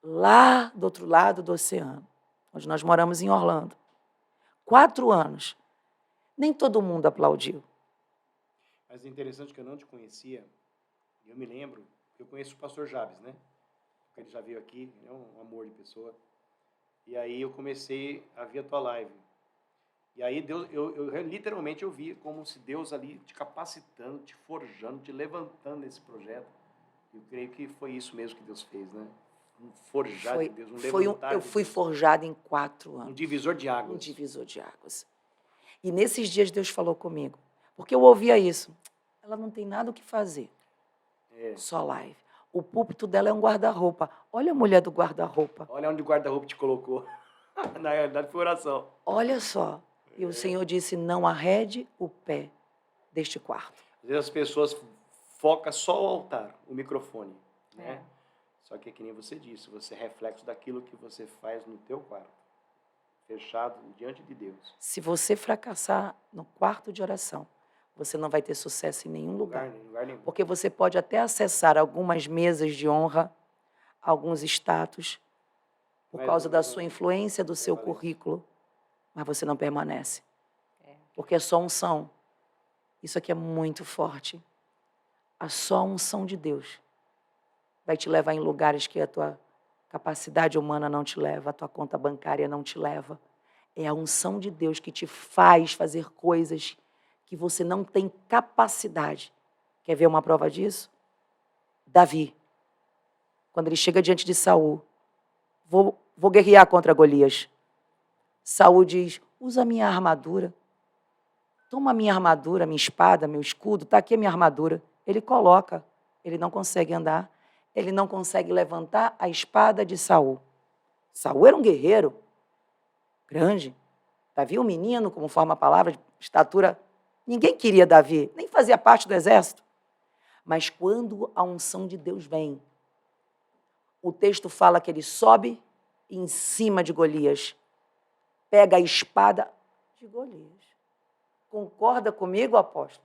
Speaker 3: lá do outro lado do oceano, onde nós moramos em Orlando. 4 anos. Nem todo mundo aplaudiu.
Speaker 1: Mas é interessante que eu não te conhecia, eu me lembro, eu conheço o pastor Jabes, né? Ele já veio aqui, é um amor de pessoa. E aí eu comecei a ver a tua live. E aí Deus, eu literalmente eu vi como se Deus ali te capacitando, te forjando, te levantando nesse projeto. Eu creio que foi isso mesmo que Deus fez, né? Um forjar de Deus, um levantar
Speaker 3: eu
Speaker 1: de
Speaker 3: fui
Speaker 1: Deus.
Speaker 3: forjada em 4 anos.
Speaker 1: Um divisor de águas.
Speaker 3: Um divisor de águas. E nesses dias Deus falou comigo, porque eu ouvia isso. Ela não tem nada o que fazer. Só live. O púlpito dela é um guarda-roupa. Olha a mulher do guarda-roupa.
Speaker 1: Olha onde o guarda-roupa te colocou. Na realidade foi oração.
Speaker 3: Olha só. E o Senhor disse, não arrede o pé deste quarto.
Speaker 1: Às vezes as pessoas focam só o altar, o microfone, né? Só que é que nem você disse, você é reflexo daquilo que você faz no teu quarto, fechado diante de Deus.
Speaker 3: Se você fracassar no quarto de oração, você não vai ter sucesso em nenhum lugar.
Speaker 1: Lugar nenhum.
Speaker 3: Porque você pode até acessar algumas mesas de honra, alguns status, por causa da sua influência, do seu currículo, mas você não permanece. Porque é só unção. Isso aqui é muito forte. A só unção de Deus vai te levar em lugares que a tua capacidade humana não te leva, a tua conta bancária não te leva. É a unção de Deus que te faz fazer coisas que você não tem capacidade. Quer ver uma prova disso? Davi, quando ele chega diante de Saul, vou guerrear contra Golias. Saul diz, usa a minha armadura. Toma a minha armadura, minha espada, meu escudo, está aqui a minha armadura. Ele coloca, ele não consegue andar, ele não consegue levantar a espada de Saul. Saul era um guerreiro grande. Davi, um menino, como forma a palavra, de estatura. Ninguém queria Davi, nem fazia parte do exército. Mas quando a unção de Deus vem, o texto fala que ele sobe em cima de Golias, pega a espada de Golias. Concorda comigo, apóstolo?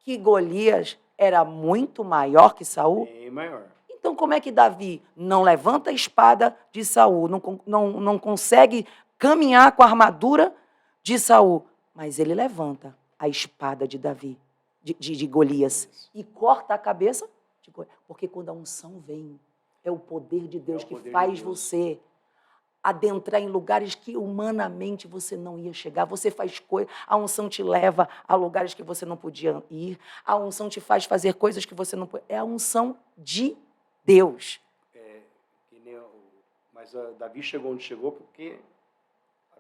Speaker 3: Que Golias era muito maior que Saul?
Speaker 1: Bem maior.
Speaker 3: Então, como é que Davi não levanta a espada de Saul, não consegue caminhar com a armadura de Saul, mas ele levanta a espada de Davi, de Golias, e corta a cabeça de Golias? Porque quando a unção vem, é o poder de Deus que faz você adentrar em lugares que humanamente você não ia chegar. Você faz coisas, a unção te leva a lugares que você não podia ir, a unção te faz fazer coisas que você não podia. É a unção de Deus.
Speaker 1: Mas Davi chegou onde chegou porque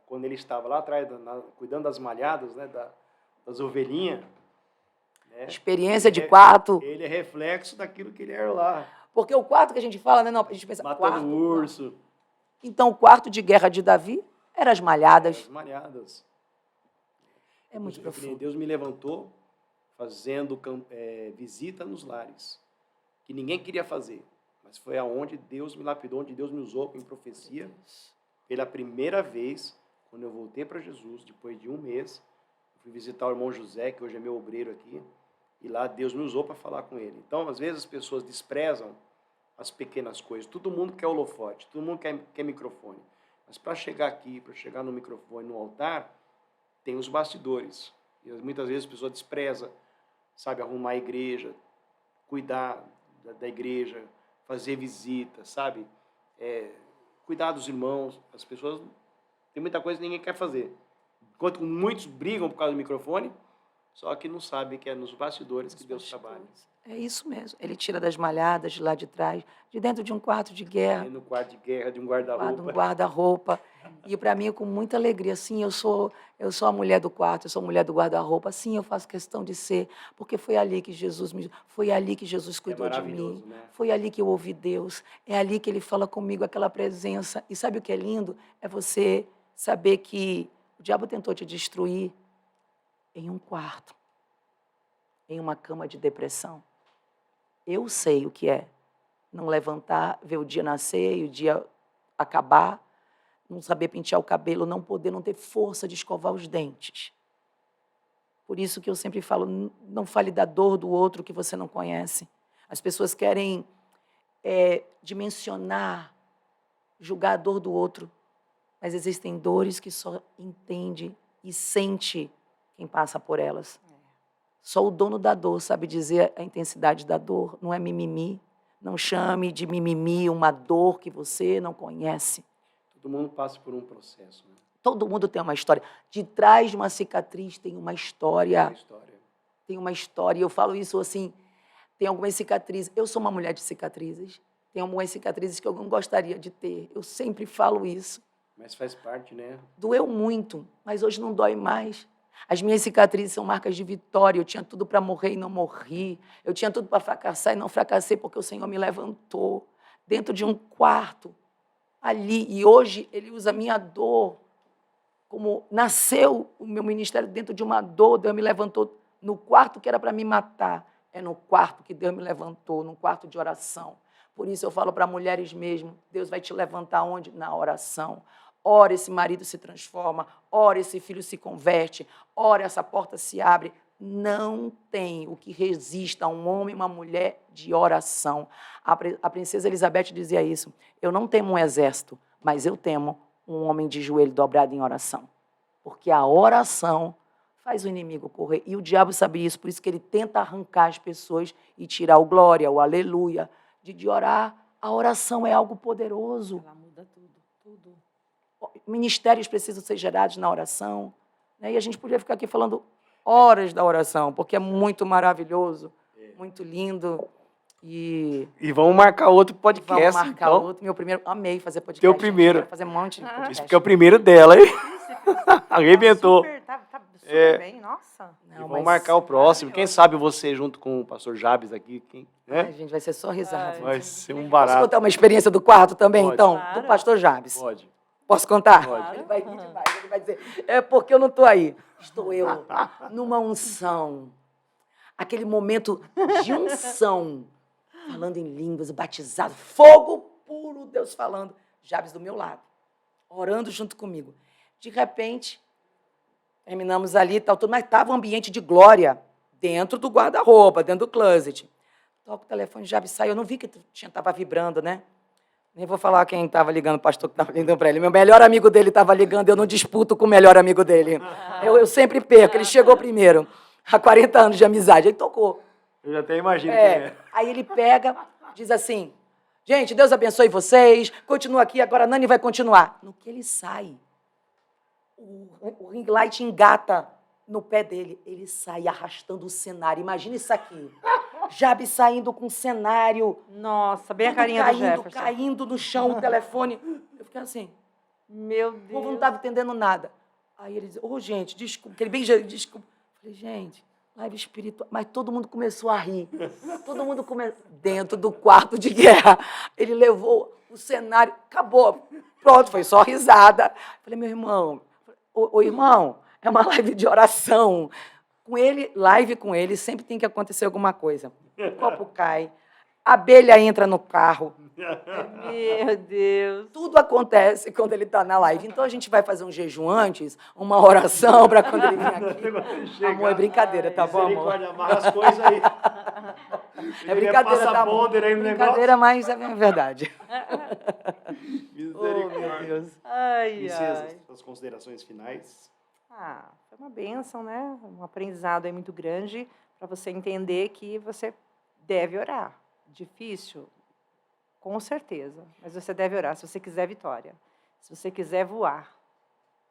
Speaker 1: quando ele estava lá atrás, cuidando das malhadas, né, das ovelhinhas, né,
Speaker 3: experiência de quarto.
Speaker 1: Ele é reflexo daquilo que ele era lá.
Speaker 3: Porque o quarto que a gente fala, né, não, a gente pensa,
Speaker 1: matando
Speaker 3: quarto,
Speaker 1: urso.
Speaker 3: Não. Então, o quarto de guerra de Davi era as malhadas.
Speaker 1: As malhadas.
Speaker 3: É muito profundo.
Speaker 1: Deus me levantou fazendo visita nos lares, que ninguém queria fazer. Mas foi aonde Deus me lapidou, onde Deus me usou em profecia. Pela primeira vez, quando eu voltei para Jesus, depois de um mês, eu fui visitar o irmão José, que hoje é meu obreiro aqui, e lá Deus me usou para falar com ele. Então, às vezes, as pessoas desprezam as pequenas coisas. Todo mundo quer holofote, todo mundo quer microfone. Mas para chegar aqui, para chegar no microfone, no altar, tem os bastidores. E muitas vezes a pessoa despreza, sabe, arrumar a igreja, cuidar da igreja, fazer visita, sabe? Cuidar dos irmãos. As pessoas, tem muita coisa que ninguém quer fazer. Enquanto muitos brigam por causa do microfone, só que não sabem que é nos bastidores que Deus trabalha.
Speaker 3: É isso mesmo. Ele tira das malhadas de lá de trás, de dentro de um quarto de guerra.
Speaker 1: No quarto de guerra, de um guarda-roupa.
Speaker 3: Um guarda-roupa. E para mim, com muita alegria, sim, eu sou a mulher do quarto, eu sou a mulher do guarda-roupa. Sim, eu faço questão de ser, porque foi ali que Jesus cuidou de mim. Né? Foi ali que eu ouvi Deus. É ali que Ele fala comigo, aquela presença. E sabe o que é lindo? É você saber que o diabo tentou te destruir em um quarto, em uma cama de depressão. Eu sei o que é não levantar, ver o dia nascer e o dia acabar, não saber pentear o cabelo, não poder, não ter força de escovar os dentes. Por isso que eu sempre falo, não fale da dor do outro que você não conhece. As pessoas querem dimensionar, julgar a dor do outro, mas existem dores que só entende e sente quem passa por elas. Só o dono da dor sabe dizer a intensidade da dor, não é mimimi. Não chame de mimimi uma dor que você não conhece.
Speaker 1: Todo mundo passa por um processo. Né?
Speaker 3: Todo mundo tem uma história. De trás de uma cicatriz tem uma história. Tem uma história. Eu falo isso assim, tem algumas cicatrizes. Eu sou uma mulher de cicatrizes. Tem algumas cicatrizes que eu não gostaria de ter. Eu sempre falo isso.
Speaker 1: Mas faz parte, né?
Speaker 3: Doeu muito, mas hoje não dói mais. As minhas cicatrizes são marcas de vitória. Eu tinha tudo para morrer e não morri. Eu tinha tudo para fracassar e não fracassei porque o Senhor me levantou dentro de um quarto ali. E hoje Ele usa a minha dor como nasceu o meu ministério dentro de uma dor. Deus me levantou no quarto que era para me matar. É no quarto que Deus me levantou, no quarto de oração. Por isso eu falo para mulheres mesmo, Deus vai te levantar onde? Na oração. Ora, esse marido se transforma, ora, esse filho se converte, ora, essa porta se abre. Não tem o que resista a um homem e uma mulher de oração. A princesa Elizabeth dizia isso. Eu não temo um exército, mas eu temo um homem de joelho dobrado em oração. Porque a oração faz o inimigo correr. E o diabo sabe isso, por isso que ele tenta arrancar as pessoas e tirar o glória, o aleluia, de orar A oração é algo poderoso.
Speaker 2: Ela muda tudo, tudo.
Speaker 3: Ministérios precisam ser gerados na oração, né? E a gente podia ficar aqui falando horas da oração, porque é muito maravilhoso, muito lindo. E
Speaker 1: vamos marcar outro podcast,
Speaker 3: vamos marcar
Speaker 1: então.
Speaker 3: outro. Meu primeiro, amei fazer podcast.
Speaker 1: Teu
Speaker 3: gente,
Speaker 1: primeiro.
Speaker 3: quero fazer um monte de podcast.
Speaker 1: Isso porque é o primeiro dela, hein? Arrebentou.
Speaker 2: Tá super bem, nossa.
Speaker 3: Não,
Speaker 1: E
Speaker 3: mas
Speaker 1: vamos marcar o próximo. Quem sabe você junto com o pastor Jabes aqui,
Speaker 3: Ai,
Speaker 1: né?
Speaker 3: gente, vai ser só risada.
Speaker 1: Vai ser um
Speaker 3: Posso
Speaker 1: barato.
Speaker 3: contar uma experiência do quarto também,
Speaker 1: Pode.
Speaker 3: então?
Speaker 2: Claro.
Speaker 3: Do pastor Jabes.
Speaker 1: Pode.
Speaker 3: Posso contar?
Speaker 1: Pode.
Speaker 3: Ele vai rir demais, ele vai dizer, é porque eu não estou aí. Estou eu, numa unção. Aquele momento de unção, falando em línguas, batizado, fogo puro, Deus falando. Jabes do meu lado, orando junto comigo. De repente, terminamos ali, tal, tudo, mas estava um ambiente de glória, dentro do guarda-roupa, dentro do closet. Toco o telefone, Jabes saiu, eu não vi que estava vibrando, né? Nem vou falar quem estava ligando, o pastor que estava ligando para ele. Meu melhor amigo dele estava ligando, eu não disputo com o melhor amigo dele. Eu sempre perco, ele chegou primeiro, há 40 anos de amizade, ele tocou.
Speaker 1: Eu já até imagino quem é.
Speaker 3: Aí ele pega, diz assim, gente, Deus abençoe vocês, continua aqui, agora a Nani vai continuar. No que ele sai, o ring light engata no pé dele, ele sai arrastando o cenário. Imagina isso aqui. Jabes saindo com o cenário.
Speaker 2: Nossa, bem a
Speaker 3: tudo
Speaker 2: carinha
Speaker 3: caindo,
Speaker 2: do Jefferson.
Speaker 3: caindo no chão o telefone. Eu fiquei assim,
Speaker 2: Meu
Speaker 3: o povo não
Speaker 2: Deus.
Speaker 3: estava entendendo nada. Aí ele diz, gente, desculpa, aquele bem, desculpa. Eu falei, gente, live espiritual. Mas todo mundo começou a rir. Todo mundo começou. Dentro do quarto de guerra. Ele levou o cenário, acabou. Pronto, foi só risada. Eu falei, meu irmão, ô irmão, é uma live de oração. Com ele, live com ele, sempre tem que acontecer alguma coisa. O copo cai, a abelha entra no carro.
Speaker 2: Meu Deus.
Speaker 3: Tudo acontece quando ele está na live. Então a gente vai fazer um jejum antes, uma oração para quando ele vir aqui. Amor, é brincadeira, tá bom, amor?
Speaker 1: Misericórdia, amarra as coisas aí.
Speaker 3: É brincadeira, tá bom?
Speaker 1: Passa aí no
Speaker 3: Brincadeira, mas é verdade.
Speaker 1: Misericórdia.
Speaker 3: Oh, meu Deus.
Speaker 2: Ai,
Speaker 1: Princesa,
Speaker 2: ai.
Speaker 1: suas considerações finais?
Speaker 2: Foi uma bênção, né? Um aprendizado aí muito grande para você entender que você deve orar. Difícil? Com certeza. Mas você deve orar se você quiser vitória. Se você quiser voar.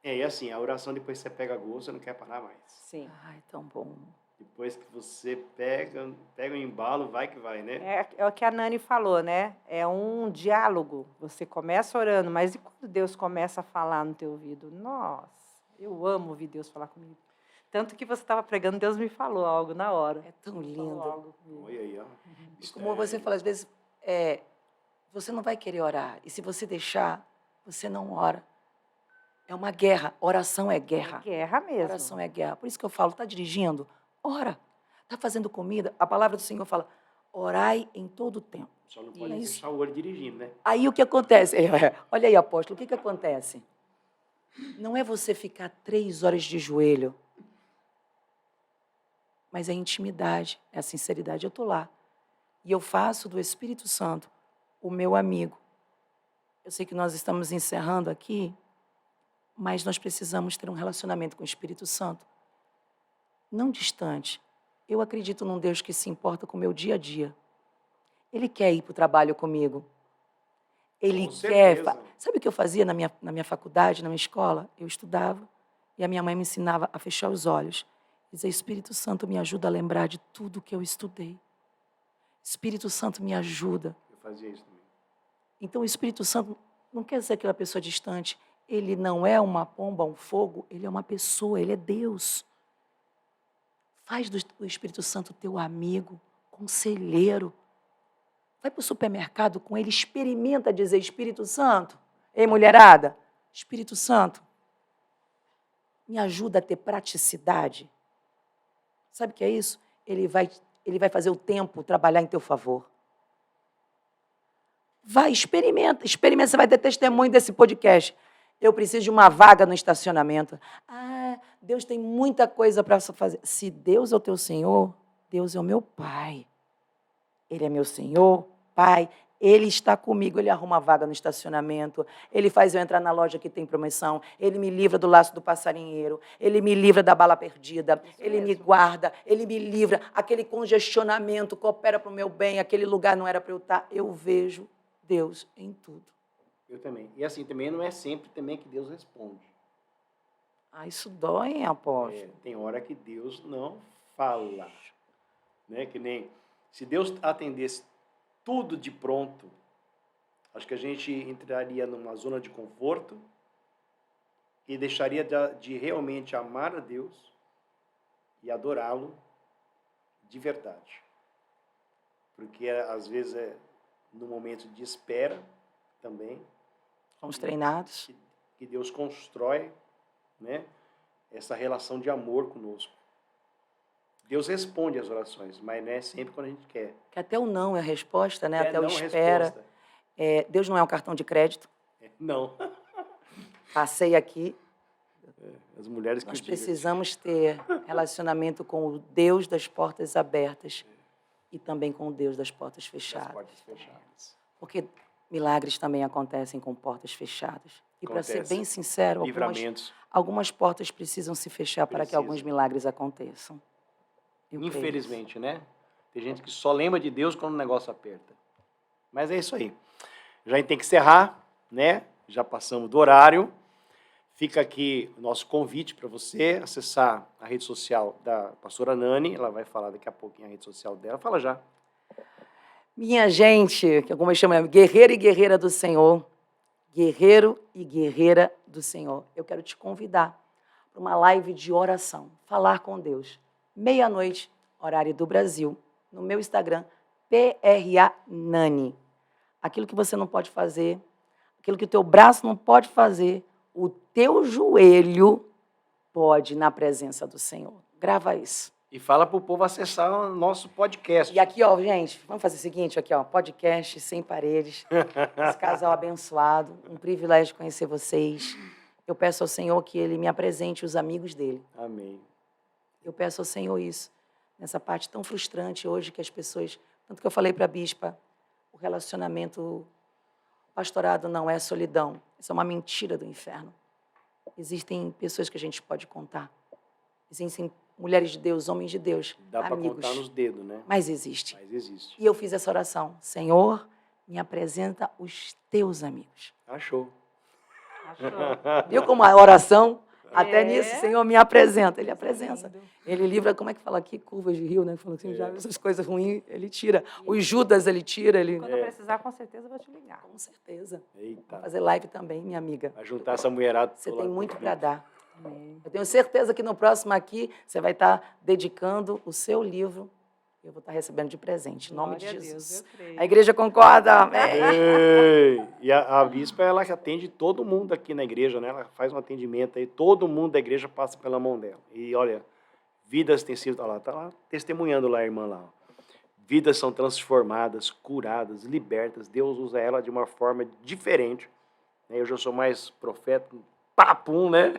Speaker 1: E assim, a oração depois que você pega gosto, você não quer parar mais.
Speaker 2: Sim.
Speaker 3: Ai, tão bom.
Speaker 1: Depois que você pega o embalo, vai que vai, né?
Speaker 2: É o que a Nani falou, né? É um diálogo. Você começa orando, mas e quando Deus começa a falar no teu ouvido? Nossa, eu amo ouvir Deus falar comigo. Tanto que você estava pregando, Deus me falou algo na hora.
Speaker 3: É tão
Speaker 2: Falou
Speaker 3: lindo.
Speaker 2: algo comigo.
Speaker 1: Olha aí, ó.
Speaker 3: E como você fala, às vezes, você não vai querer orar. E se você deixar, você não ora. É uma guerra. Oração é guerra.
Speaker 2: Guerra mesmo.
Speaker 3: Oração é guerra. Por isso que eu falo, está dirigindo? Ora. Está fazendo comida? A palavra do Senhor fala, orai em todo o tempo.
Speaker 1: Só não pode
Speaker 3: Isso.
Speaker 1: fechar o olho dirigindo, né?
Speaker 3: Aí o que acontece? Olha aí, apóstolo, o que acontece? Não é você ficar 3 horas de joelho, mas é a intimidade, é a sinceridade. Eu estou lá e eu faço do Espírito Santo o meu amigo. Eu sei que nós estamos encerrando aqui, mas nós precisamos ter um relacionamento com o Espírito Santo, não distante. Eu acredito num Deus que se importa com o meu dia a dia. Ele quer ir para o trabalho comigo. Ele
Speaker 1: Com
Speaker 3: quer.
Speaker 1: certeza.
Speaker 3: Sabe o que eu fazia na minha faculdade, na minha escola? Eu estudava e a minha mãe me ensinava a fechar os olhos. Dizer, Espírito Santo, me ajuda a lembrar de tudo que eu estudei. Espírito Santo, me ajuda.
Speaker 1: Eu fazia isso também.
Speaker 3: Então, o Espírito Santo não quer ser aquela pessoa distante. Ele não é uma pomba, um fogo. Ele é uma pessoa, ele é Deus. Faz do Espírito Santo teu amigo, conselheiro. Vai para o supermercado com ele, experimenta dizer, Espírito Santo, ei, mulherada, Espírito Santo, me ajuda a ter praticidade. Sabe o que é isso? Ele vai fazer o tempo trabalhar em teu favor. Vai, experimenta, você vai ter testemunho desse podcast. Eu preciso de uma vaga no estacionamento. Deus tem muita coisa para fazer. Se Deus é o teu Senhor, Deus é o meu Pai. Ele é meu Senhor, Pai. Ele está comigo, ele arruma vaga no estacionamento, ele faz eu entrar na loja que tem promoção, ele me livra do laço do passarinheiro, ele me livra da bala perdida, ele me guarda, ele me livra, aquele congestionamento coopera para o meu bem, aquele lugar não era para eu estar. Eu vejo Deus em tudo.
Speaker 1: Eu também. E assim, também não é sempre também que Deus responde.
Speaker 3: Ah, isso dói, hein, apóstolo?
Speaker 1: Tem hora que Deus não fala. Né? Que nem, se Deus atendesse tudo de pronto, acho que a gente entraria numa zona de conforto e deixaria de realmente amar a Deus e adorá-lo de verdade. Porque às vezes é no momento de espera também
Speaker 3: Somos treinados.
Speaker 1: que Deus constrói, né, essa relação de amor conosco. Deus responde às orações, mas não é sempre quando a gente quer.
Speaker 3: Que até o não é a resposta, né?
Speaker 1: É
Speaker 3: Até o
Speaker 1: não
Speaker 3: espera.
Speaker 1: resposta.
Speaker 3: Deus não é um cartão de crédito.
Speaker 1: Não.
Speaker 3: Passei aqui.
Speaker 1: As mulheres que
Speaker 3: Nós
Speaker 1: o digam.
Speaker 3: precisamos ter relacionamento com o Deus das portas abertas e também com o Deus das portas
Speaker 1: As
Speaker 3: fechadas.
Speaker 1: portas fechadas.
Speaker 3: Porque milagres também acontecem com portas fechadas. E para ser
Speaker 1: Acontece.
Speaker 3: bem sincero,
Speaker 1: Livramentos.
Speaker 3: algumas portas precisam se fechar para que
Speaker 1: Precisam.
Speaker 3: alguns milagres aconteçam. Eu creio
Speaker 1: Infelizmente, né? Tem gente que só lembra de Deus quando o negócio aperta. Mas é isso aí. Já tem que encerrar, né? Já passamos do horário. Fica aqui o nosso convite para você acessar a rede social da pastora Nani. Ela vai falar daqui a pouquinho a rede social dela. Fala já.
Speaker 3: Minha gente, que algumas chamam guerreiro e guerreira do Senhor, guerreiro e guerreira do Senhor, eu quero te convidar para uma live de oração, falar com Deus, meia-noite, horário do Brasil, no meu Instagram, PRA Nani. Aquilo que você não pode fazer, aquilo que o teu braço não pode fazer, o teu joelho pode na presença do Senhor. Grava isso.
Speaker 1: E fala para o povo acessar o nosso podcast.
Speaker 3: E aqui, ó, gente, vamos fazer o seguinte, aqui, ó, podcast Sem Paredes, esse casal abençoado, um privilégio conhecer vocês. Eu peço ao Senhor que Ele me apresente os amigos dele.
Speaker 1: Amém.
Speaker 3: Eu peço ao Senhor isso, nessa parte tão frustrante hoje que as pessoas... Tanto que eu falei para a bispa, o relacionamento pastorado não é solidão, isso é uma mentira do inferno. Existem pessoas que a gente pode contar, existem mulheres de Deus, homens de Deus,
Speaker 1: Dá para
Speaker 3: amigos.
Speaker 1: contar nos dedos, né?
Speaker 3: Mas existe.
Speaker 1: Mas existe.
Speaker 3: E eu fiz essa oração. Senhor, me apresenta os teus amigos.
Speaker 1: Achou.
Speaker 2: Achou?
Speaker 3: Viu como a oração, até
Speaker 2: É.
Speaker 3: nisso, Senhor, me apresenta. Ele apresenta.
Speaker 2: Lindo.
Speaker 3: Ele livra, como é que fala aqui? Curvas de rio, né? Falando assim, já essas coisas ruins, ele tira. Os Judas, ele tira. Ele...
Speaker 2: Quando eu precisar, com certeza eu vou te ligar.
Speaker 3: Com certeza.
Speaker 1: Eita.
Speaker 3: Vou fazer live também, minha amiga.
Speaker 1: Vai juntar essa mulherada.
Speaker 3: Você
Speaker 1: toda
Speaker 3: tem
Speaker 1: lá.
Speaker 3: muito para dar.
Speaker 2: Amém.
Speaker 3: Eu tenho certeza que no próximo aqui, você vai estar dedicando o seu livro. Eu vou estar recebendo de presente, em nome de
Speaker 2: Glória a
Speaker 3: Jesus.
Speaker 2: Deus, eu creio.
Speaker 3: A igreja concorda? Amém.
Speaker 1: Ei, e a bispa, ela atende todo mundo aqui na igreja, né? Ela faz um atendimento aí, todo mundo da igreja passa pela mão dela. E olha, vidas têm sido, olha lá, tá lá testemunhando lá a irmã lá. Ó. Vidas são transformadas, curadas, libertas. Deus usa ela de uma forma diferente. Eu já sou mais profeta, papum, né?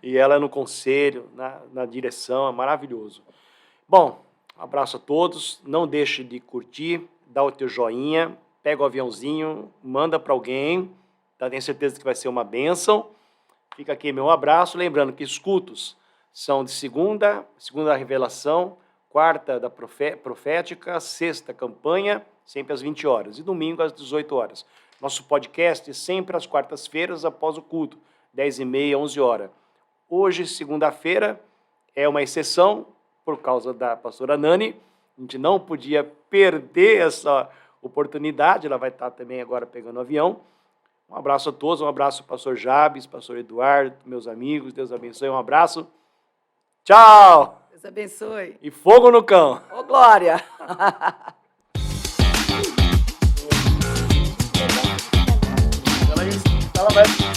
Speaker 1: E ela no conselho, na direção, é maravilhoso. Bom, um abraço a todos. Não deixe de curtir, dá o teu joinha, pega o aviãozinho, manda para alguém. Tá? Tenho certeza que vai ser uma bênção. Fica aqui meu abraço. Lembrando que os cultos são de segunda revelação, quarta da profética, sexta campanha, sempre às 20 horas. E domingo às 18 horas. Nosso podcast sempre às quartas-feiras após o culto. 10h30, 11 horas. Hoje, segunda-feira, é uma exceção, por causa da pastora Nani. A gente não podia perder essa oportunidade. Ela vai estar também agora pegando o avião. Um abraço a todos. Um abraço ao pastor Jabes, pastor Eduardo, meus amigos. Deus abençoe. Um abraço. Tchau!
Speaker 3: Deus abençoe.
Speaker 1: E fogo no cão.
Speaker 3: Ô, glória!
Speaker 1: Ela vai...